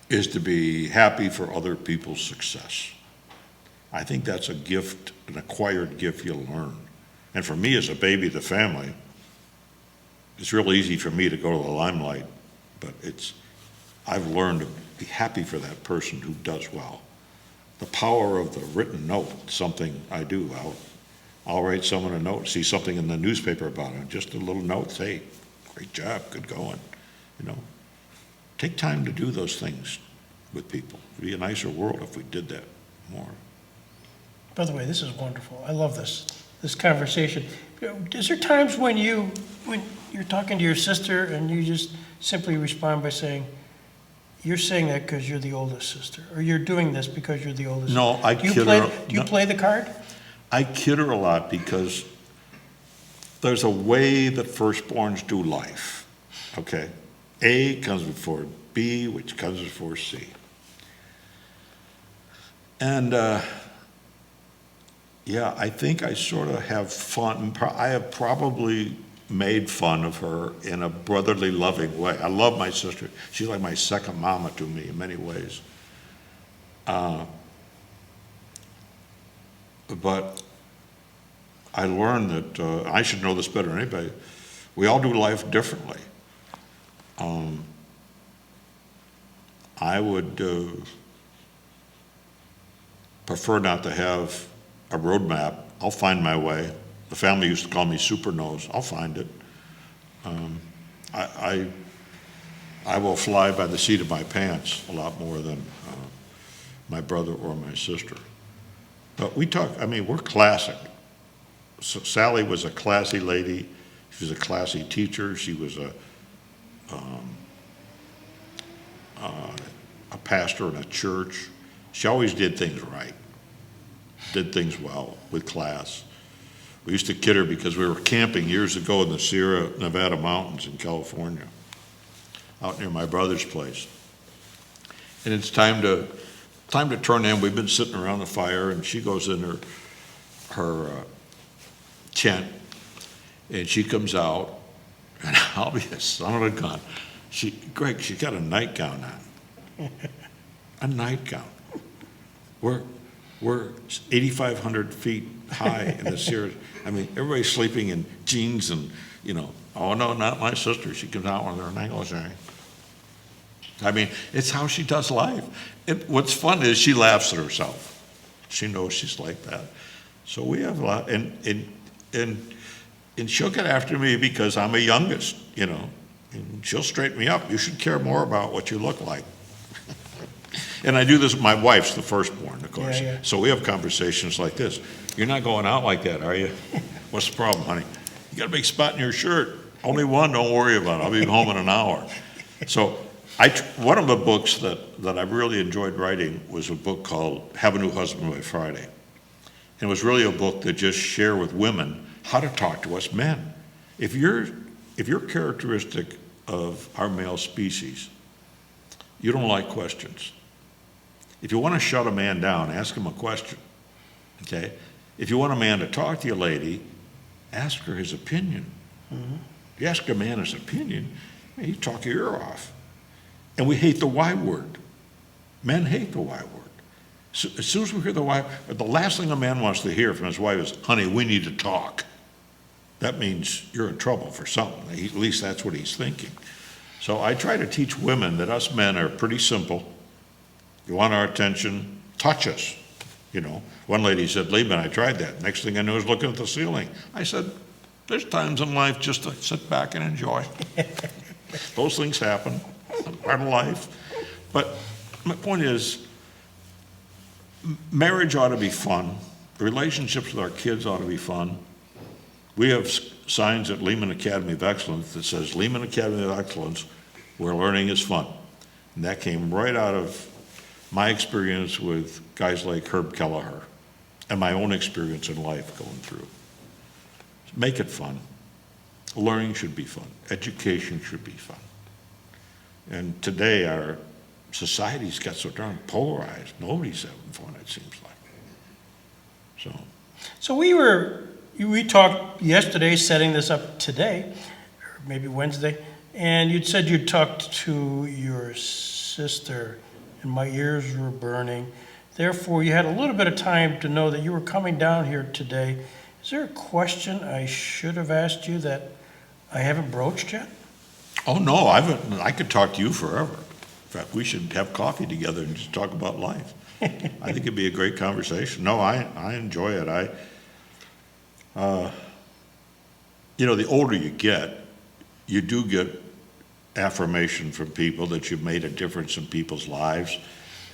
is to be happy for other people's success. I think that's a gift, an acquired gift you'll learn. And for me as a baby of the family, it's real easy for me to go to the limelight, but I've learned to be happy for that person who does well. The power of the written note, something I do. I'll write someone a note, see something in the newspaper about it, just a little note, say, great job, good going. Take time to do those things with people. It'd be a nicer world if we did that more. By the way, this is wonderful. I love this conversation. Is there times when you're talking to your sister and you just simply respond by saying, you're saying that because you're the oldest sister, or you're doing this because you're the oldest No, sister? I kid her. Do you play the card? I kid her a lot because there's a way that firstborns do life, okay? A comes before B, which comes before C. And I think I sort of have fun. I have probably made fun of her in a brotherly, loving way. I love my sister. She's like my second mama to me in many ways. But I learned that I should know this better than anybody. We all do life differently. I would prefer not to have a roadmap. I'll find my way. The family used to call me Super Nose. I'll find it. I will fly by the seat of my pants a lot more than my brother or my sister. But we're classic. So Sally was a classy lady. She She was a classy teacher. She was a pastor in a church. She always did things right, did things well with class. We used to kid her because we were camping years ago in the Sierra Nevada mountains in California, out near my brother's place. And it's time to turn in. We've been sitting around the fire, and she goes in her tent, and she comes out, and I'll be a son of a gun. Greg, she got a nightgown on. A nightgown. We're 8,500 feet high in the Sierra. I mean, everybody's sleeping in jeans and, oh no, not my sister. She comes out with her negligee. I mean, it's how she does life. What's fun is she laughs at herself. She knows she's like that. So we have a lot, and she'll get after me because I'm a youngest, and she'll straighten me up. You should care more about what you look like. And I do this with my wife's the firstborn, of course. Yeah. So we have conversations like this. You're not going out like that, are you? What's the problem, honey? You got a big spot in your shirt. Only one, don't worry about it. I'll be home in an hour. So one of the books that I really enjoyed writing was a book called Have a New Husband by Friday. And it was really a book that just shared with women how to talk to us men. If you're characteristic of our male species, you don't like questions. If you want to shut a man down, ask him a question, okay? If you want a man to talk to you, lady, ask her his opinion. Mm-hmm. If you ask a man his opinion, he'd talk your ear off. And we hate the Y word. Men hate the Y word. So as soon as we hear the Y, the last thing a man wants to hear from his wife is, honey, we need to talk. That means you're in trouble for something. At least that's what he's thinking. So I try to teach women that us men are pretty simple. You want our attention, touch us. One lady said, Leman, I tried that. Next thing I knew, I was looking at the ceiling. I said, there's times in life just to sit back and enjoy. Those things happen, part of life. But my point is, marriage ought to be fun. Relationships with our kids ought to be fun. We have signs at Leman Academy of Excellence that says, Leman Academy of Excellence, where learning is fun. And that came right out of my experience with guys like Herb Kelleher and my own experience in life going through. Make it fun. Learning should be fun. Education should be fun. And today our society's got so darn polarized. Nobody's having fun, it seems like. So we talked yesterday, setting this up today, or maybe Wednesday, and you'd said you'd talked to your sister, and my ears were burning. Therefore, you had a little bit of time to know that you were coming down here today. Is there a question I should have asked you that I haven't broached yet? Oh, no, I could talk to you forever. In fact, we should have coffee together and just talk about life. I think it'd be a great conversation. No, I enjoy it. The older you get, you do get affirmation from people that you've made a difference in people's lives.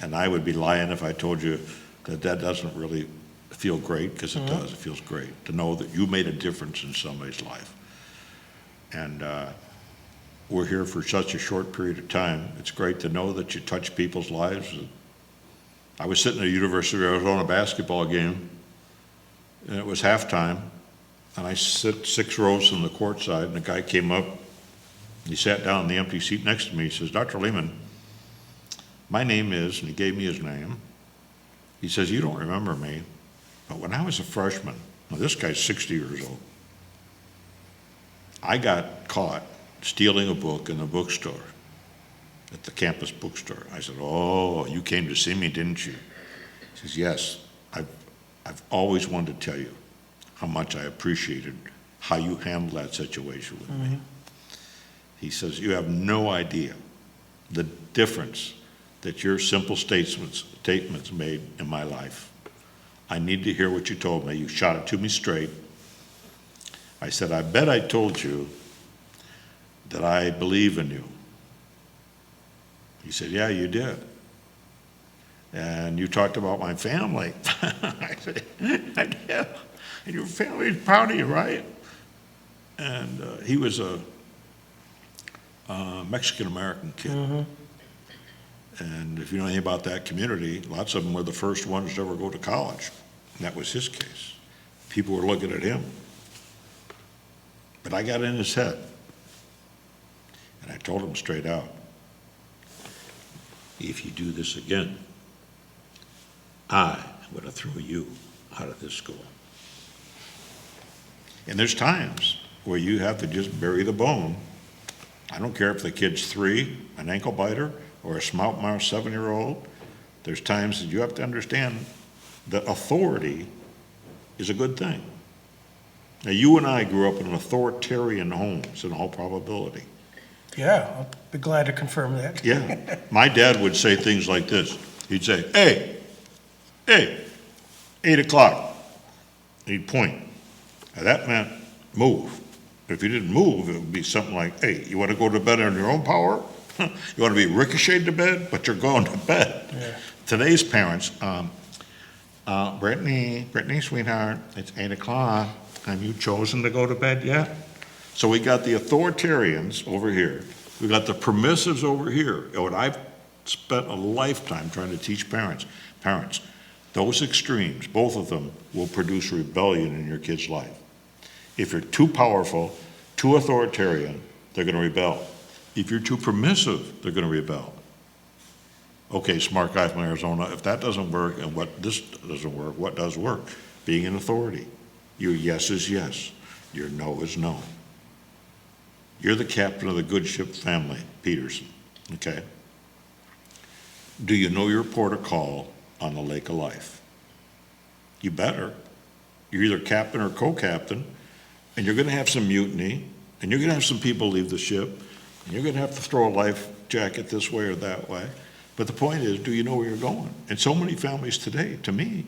And I would be lying if I told you that doesn't really feel great, because it does. It feels great to know that you made a difference in somebody's life. And we're here for such a short period of time. It's great to know that you touch people's lives. I was sitting at the University of Arizona basketball game, and it was halftime, and I sit 6 rows from the court side, and a guy came up. He sat down in the empty seat next to me. He says, Dr. Leman, my name is, and he gave me his name. He says, you don't remember me, but when I was a freshman, now this guy's 60 years old, I got caught stealing a book in the bookstore, at the campus bookstore. I said, oh, you came to see me, didn't you? He says, yes, I've always wanted to tell you how much I appreciated how you handled that situation with me. He says, you have no idea the difference that your simple statements made in my life. I need to hear what you told me. You shot it to me straight. I said, I bet I told you that I believe in you. He said, yeah, you did. And you talked about my family. I said, I did. And your family's proud of you, right? And he was a Mexican-American kid. And if you know anything about that community, lots of them were the first ones to ever go to college. And that was his case. People were looking at him. But I got in his head. And I told him straight out, if you do this again, I'm going to throw you out of this school. And there's times where you have to just bury the bone. I don't care if the kid's 3, an ankle biter, or a smart mouth 7-year-old. There's times that you have to understand that authority is a good thing. Now, you and I grew up in authoritarian homes in all probability. Yeah, I'll be glad to confirm that. Yeah. My dad would say things like this. He'd say, hey, 8 o'clock. He'd point. Now, that meant move. If you didn't move, it would be something like, hey, you want to go to bed on your own power? You want to be ricocheted to bed, but you're going to bed. Yeah. Today's parents, Brittany, sweetheart, it's 8 o'clock. Have you chosen to go to bed yet? So we got the authoritarians over here. We got the permissives over here. What I've spent a lifetime trying to teach parents, those extremes, both of them will produce rebellion in your kid's life. If you're too powerful, too authoritarian, they're going to rebel. If you're too permissive, they're going to rebel. Okay, smart guy from Arizona, if that doesn't work and this doesn't work, what does work? Being an authority. Your yes is yes. Your no is no. You're the captain of the good ship family, Peterson, okay? Do you know your port of call on the lake of life? You better. You're either captain or co-captain, and you're going to have some mutiny, and you're going to have some people leave the ship, and you're going to have to throw a life jacket this way or that way. But the point is, do you know where you're going? And so many families today, to me,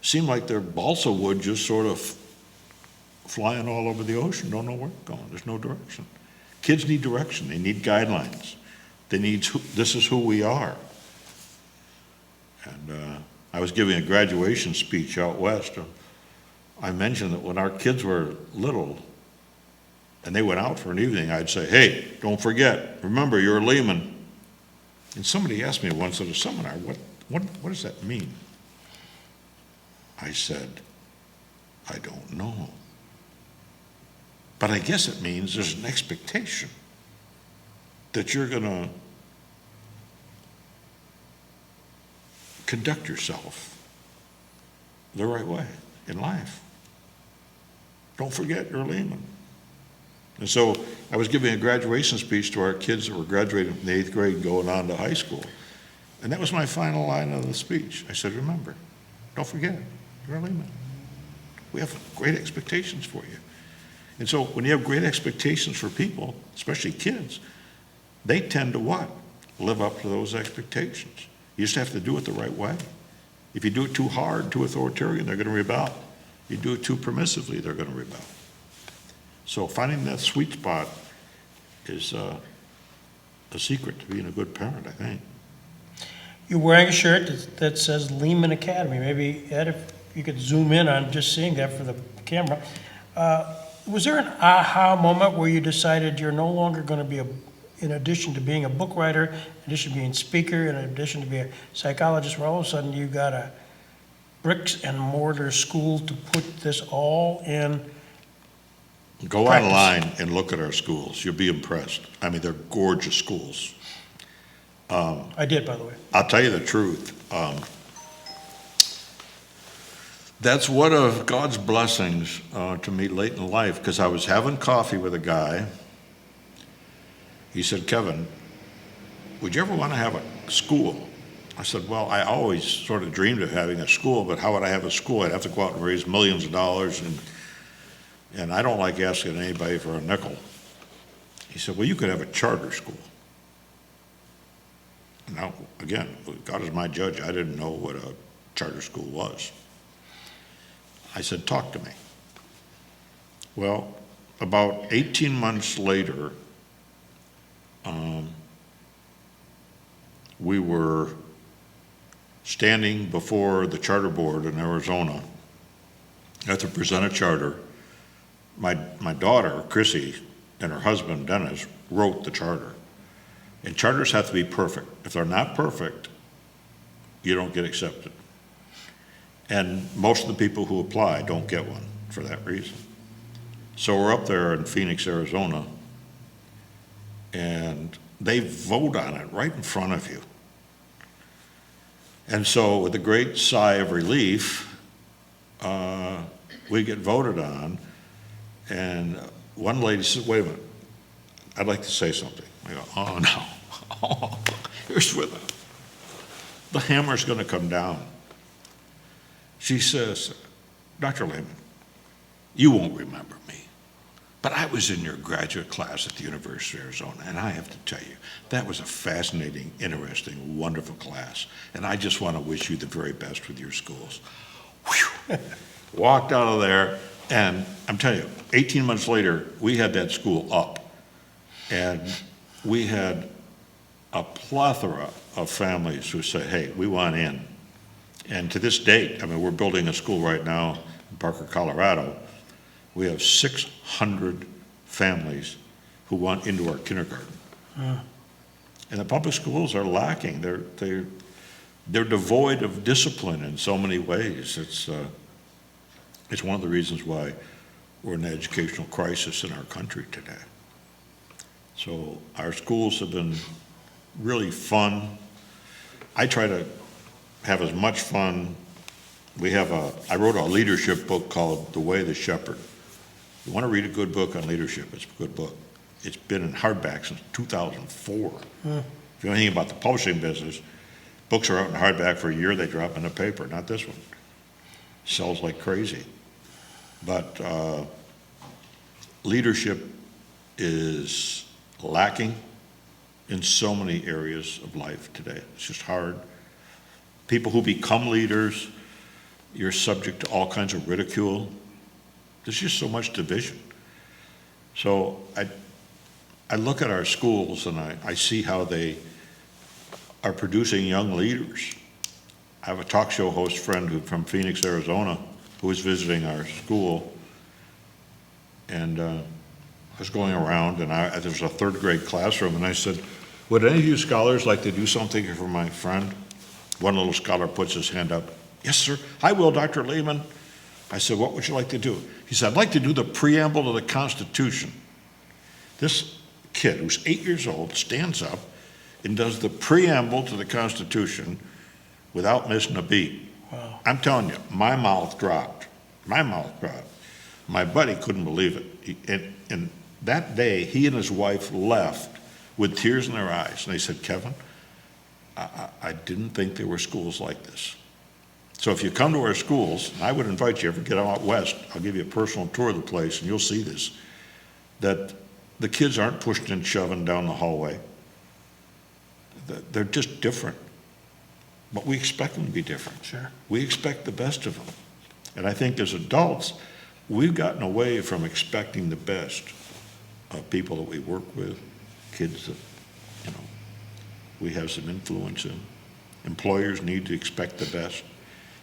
seem like they're balsa wood just sort of flying all over the ocean, don't know where they're going. There's no direction. Kids need direction. They need guidelines. They need, this is who we are. And I was giving a graduation speech out west. I mentioned that when our kids were little and they went out for an evening, I'd say, hey, don't forget, remember, you're a Leman. And somebody asked me once at a seminar, what does that mean? I said, I don't know. But I guess it means there's an expectation that you're going to conduct yourself the right way in life. Don't forget you're a Leman. And so I was giving a graduation speech to our kids that were graduating from the 8th grade and going on to high school. And that was my final line of the speech. I said, remember, don't forget, you're a Leman. We have great expectations for you. And so when you have great expectations for people, especially kids, they tend to what? Live up to those expectations. You just have to do it the right way. If you do it too hard, too authoritarian, they're going to rebel. You do it too permissively, they're going to rebel. So finding that sweet spot is a secret to being a good parent, I think. You're wearing a shirt that says Leman Academy. Maybe, Ed, if you could zoom in on just seeing that for the camera. Was there an aha moment where you decided you're no longer going to be in addition to being a book writer, in addition to being a speaker, in addition to being a psychologist, where all of a sudden you got a bricks and mortar school to put this all in? Go practice. online and look at our schools. You'll be impressed. I mean, they're gorgeous schools. I did, by the way. I'll tell you the truth. That's one of God's blessings to me late in life, because I was having coffee with a guy. He said, Kevin, would you ever want to have a school? I said, well, I always sort of dreamed of having a school, but how would I have a school? I'd have to go out and raise millions of dollars, and I don't like asking anybody for a nickel. He said, well, you could have a charter school. Now, again, God is my judge. I didn't know what a charter school was. I said, talk to me. Well, about 18 months later, we were standing before the charter board in Arizona. I had to present a charter my daughter, Chrissy, and her husband, Dennis, wrote the charter. And charters have to be perfect. If they're not perfect, you don't get accepted. And most of the people who apply don't get one for that reason. So we're up there in Phoenix, Arizona, and they vote on it right in front of you. And so with a great sigh of relief, we get voted on, and one lady said, wait a minute, I'd like to say something. I go, oh no, oh, here's where the hammer's gonna come down. She says, Dr. Leman, you won't remember me, but I was in your graduate class at the University of Arizona, and I have to tell you, that was a fascinating, interesting, wonderful class, and I just want to wish you the very best with your schools. Whew. Walked out of there, and I'm telling you, 18 months later, we had that school up, and we had a plethora of families who said, hey, we want in. And to this date, I mean, we're building a school right now in Parker, Colorado. We have 600 families who want into our kindergarten. And the public schools are lacking. They're devoid of discipline in so many ways. It's one of the reasons why we're in an educational crisis in our country today. So our schools have been really fun. I try to have as much fun. I wrote a leadership book called The Way of the Shepherd. You want to read a good book on leadership, it's a good book. It's been in hardback since 2004. If you know anything about the publishing business, books are out in hardback for a year, they drop in the paper, not this one. Sells like crazy. But leadership is lacking in so many areas of life today. It's just hard. People who become leaders, you're subject to all kinds of ridicule. There's just so much division. So I look at our schools and I see how they are producing young leaders. I have a talk show host friend from Phoenix, Arizona, who was visiting our school, and I was going around, and there was a third grade classroom, and I said, would any of you scholars like to do something for my friend? One little scholar puts his hand up. Yes, sir. I will, Dr. Leman. I said, what would you like to do? He said, I'd like to do the preamble to the Constitution. This kid, who's 8 years old, stands up and does the preamble to the Constitution without missing a beat. Wow. I'm telling you, my mouth dropped. My mouth dropped. My buddy couldn't believe it. And that day, he and his wife left with tears in their eyes. And they said, Kevin, I didn't think there were schools like this. So if you come to our schools, and I would invite you, ever get out west, I'll give you a personal tour of the place, and you'll see this, that the kids aren't pushed and shoving down the hallway. They're just different. But we expect them to be different. Sure. We expect the best of them. And I think as adults, we've gotten away from expecting the best of people that we work with, kids that, we have some influence in. Employers need to expect the best.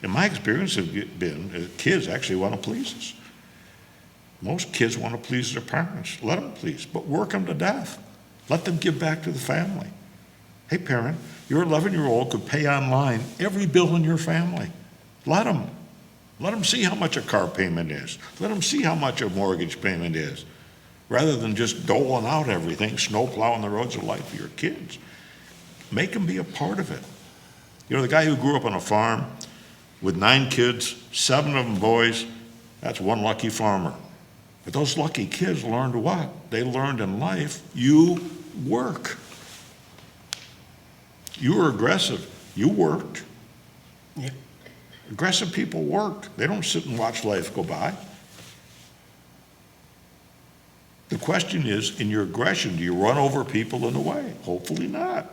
And my experience has been kids actually want to please us. Most kids want to please their parents. Let them please, but work them to death. Let them give back to the family. Hey, parent, your 11-year-old could pay online every bill in your family. Let them. Let them see how much a car payment is. Let them see how much a mortgage payment is, rather than just doling out everything, snow plowing the roads of life for your kids. Make them be a part of it. The guy who grew up on a farm with 9 kids, 7 of them boys, that's one lucky farmer. But those lucky kids learned what? They learned in life, you work. You were aggressive. You worked. Yeah. Aggressive people worked. They don't sit and watch life go by. The question is, in your aggression, do you run over people in a way? Hopefully not.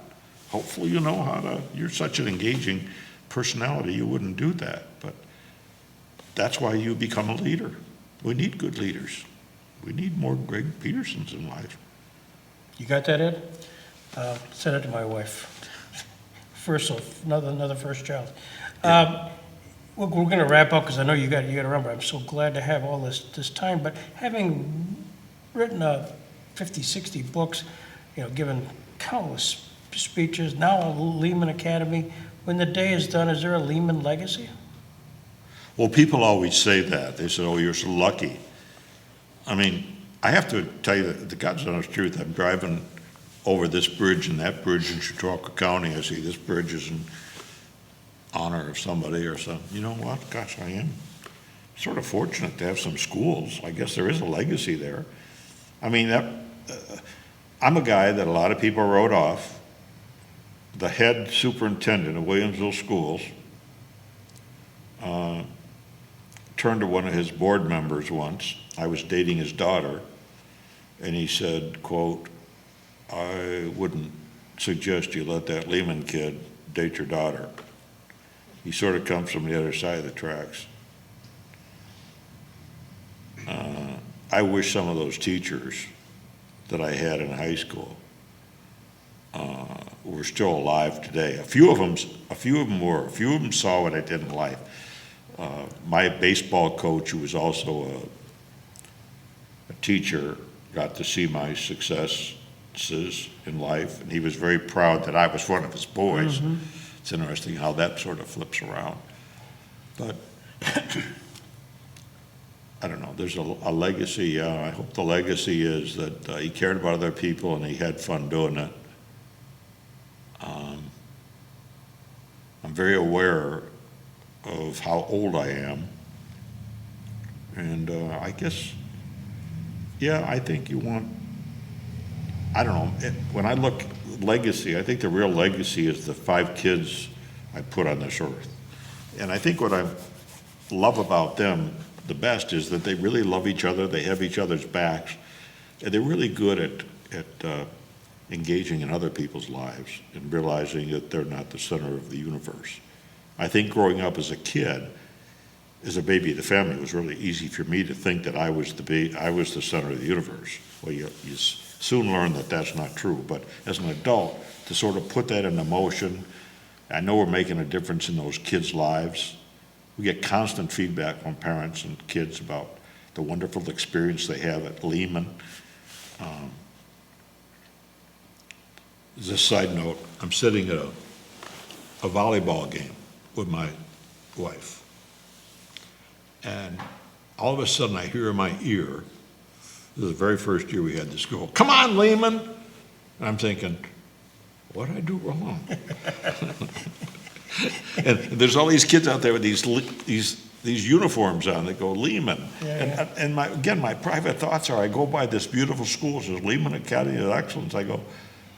Hopefully you know how to, you're such an engaging personality, you wouldn't do that. But that's why you become a leader. We need good leaders. We need more Greg Petersons in life. You got that, Ed? Send it to my wife. Another first child. We're going to wrap up because I know you got to run, but I'm so glad to have all this time. But having written 50, 60 books, given countless speeches, now a Leman Academy, when the day is done, is there a Leman legacy? Well, people always say that. They say, oh, you're so lucky. I mean, I have to tell you the God's honest truth. I'm driving over this bridge and that bridge in Chautauqua County. I see this bridge is in honor of somebody or something. You know what? Gosh, I am sort of fortunate to have some schools. I guess there is a legacy there. I mean, I'm a guy that a lot of people wrote off. The head superintendent of Williamsville Schools turned to one of his board members once. I was dating his daughter, and he said, quote, I wouldn't suggest you let that Leman kid date your daughter. He sort of comes from the other side of the tracks. I wish some of those teachers that I had in high school were still alive today. A few of them were. A few of them saw what I did in life. My baseball coach, who was also a teacher, got to see my successes in life, and he was very proud that I was one of his boys. Mm-hmm. It's interesting how that sort of flips around. But I don't know, there's a legacy. I hope the legacy is that he cared about other people and he had fun doing it. I'm very aware of how old I am. And I guess, yeah, I think you want, I don't know, when I look legacy, I think the real legacy is the 5 kids I put on this earth. And I think what I love about them the best is that they really love each other, they have each other's backs, and they're really good at engaging in other people's lives and realizing that they're not the center of the universe. I think growing up as a kid, as a baby of the family, it was really easy for me to think that I was the center of the universe. Well, you soon learn that that's not true, but as an adult, to sort of put that into motion, I know we're making a difference in those kids' lives. We get constant feedback from parents and kids about the wonderful experience they have at Leman. As a side note, I'm sitting at a volleyball game with my wife, and all of a sudden I hear in my ear, this is the very first year we had this girl, come on, Leman! And I'm thinking, what did I do wrong? And there's all these kids out there with these uniforms on that go Leman. Yeah. And my private thoughts are, I go by this beautiful school, it says Leman Academy of Excellence. I go,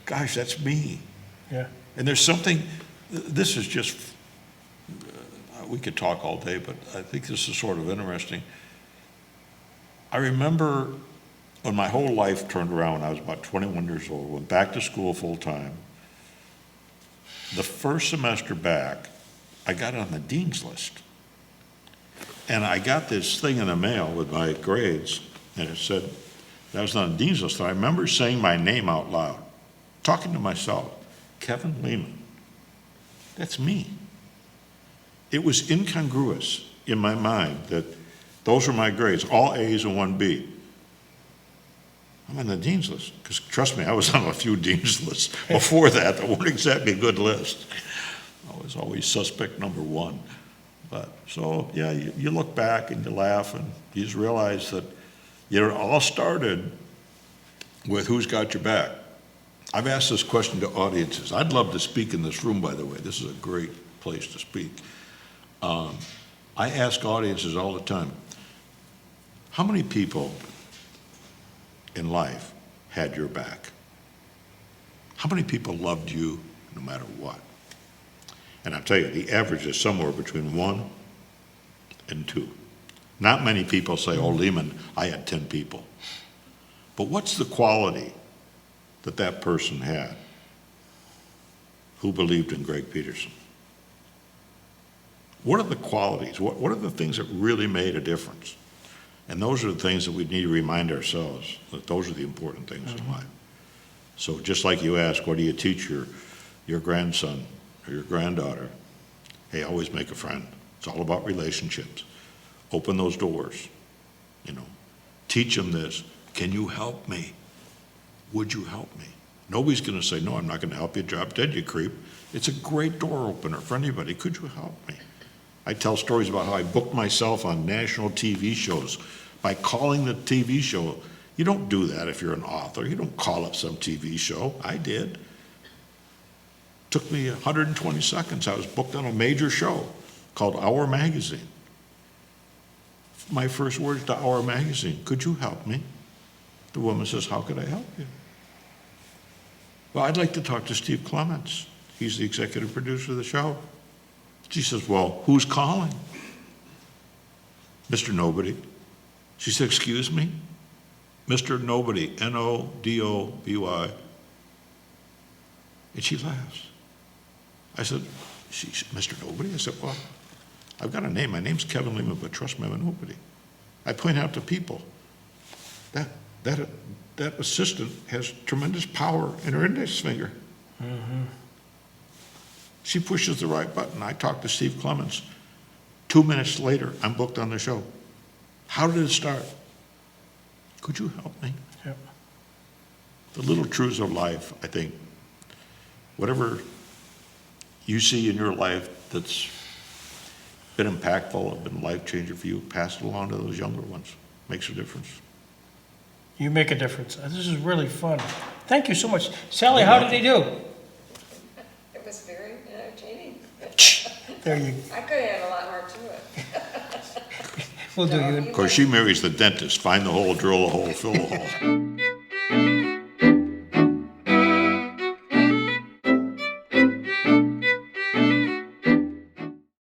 gosh, that's me. Yeah. And there's something, this is just, we could talk all day, but I think this is sort of interesting. I remember when my whole life turned around when I was about 21 years old, went back to school full time. The first semester back, I got on the dean's list. And I got this thing in the mail with my grades, and it said, that was on the dean's list. And I remember saying my name out loud, talking to myself, Kevin Leman. That's me. It was incongruous in my mind that those were my grades, all A's and 1 B. I'm on the dean's list, because trust me, I was on a few dean's lists before that weren't exactly a good list. I was always suspect number 1. But so, yeah, you look back and you laugh and you just realize that it all started with who's got your back. I've asked this question to audiences. I'd love to speak in this room, by the way. This is a great place to speak. I ask audiences all the time, how many people in life had your back? How many people loved you no matter what? And I'll tell you, the average is somewhere between 1 and 2. Not many people say, oh, Leman, I had 10 people. But what's the quality that that person had who believed in Greg Peterson? What are the qualities? What are the things that really made a difference? And those are the things that we need to remind ourselves that those are the important things in life. So just like you ask, what do you teach your grandson or your granddaughter? Hey, always make a friend. It's all about relationships. Open those doors, you know. Teach them this. Can you help me? Would you help me? Nobody's going to say, no, I'm not going to help you. Drop dead, you creep. It's a great door opener for anybody. Could you help me? I tell stories about how I booked myself on national TV shows by calling the TV show. You don't do that if you're an author. You don't call up some TV show. I did. Took me 120 seconds. I was booked on a major show called Our Magazine. My first words to Our Magazine, could you help me? The woman says, how could I help you? Well, I'd like to talk to Steve Clements. He's the executive producer of the show. She says, well, who's calling? Mr. Nobody. She said, excuse me? Mr. Nobody, N-O-D-O-B-Y. And she laughs. I said, Mr. Nobody? I said, well, I've got a name. My name's Kevin Leman, but trust me, I'm a nobody. I point out to people that assistant has tremendous power in her index finger. Mm-hmm. She pushes the right button. I talk to Steve Clements. 2 minutes later, I'm booked on the show. How did it start? Could you help me? Yep. The little truths of life, I think, whatever you see in your life that's been impactful, been life-changer for you, pass it along to those younger ones. Makes a difference. You make a difference. This is really fun. Thank you so much. Sally, how did he do? It was very entertaining. There you, I could add a lot more to it. we'll do you. Of course, she marries the dentist. Find the hole, drill the hole, fill the hole.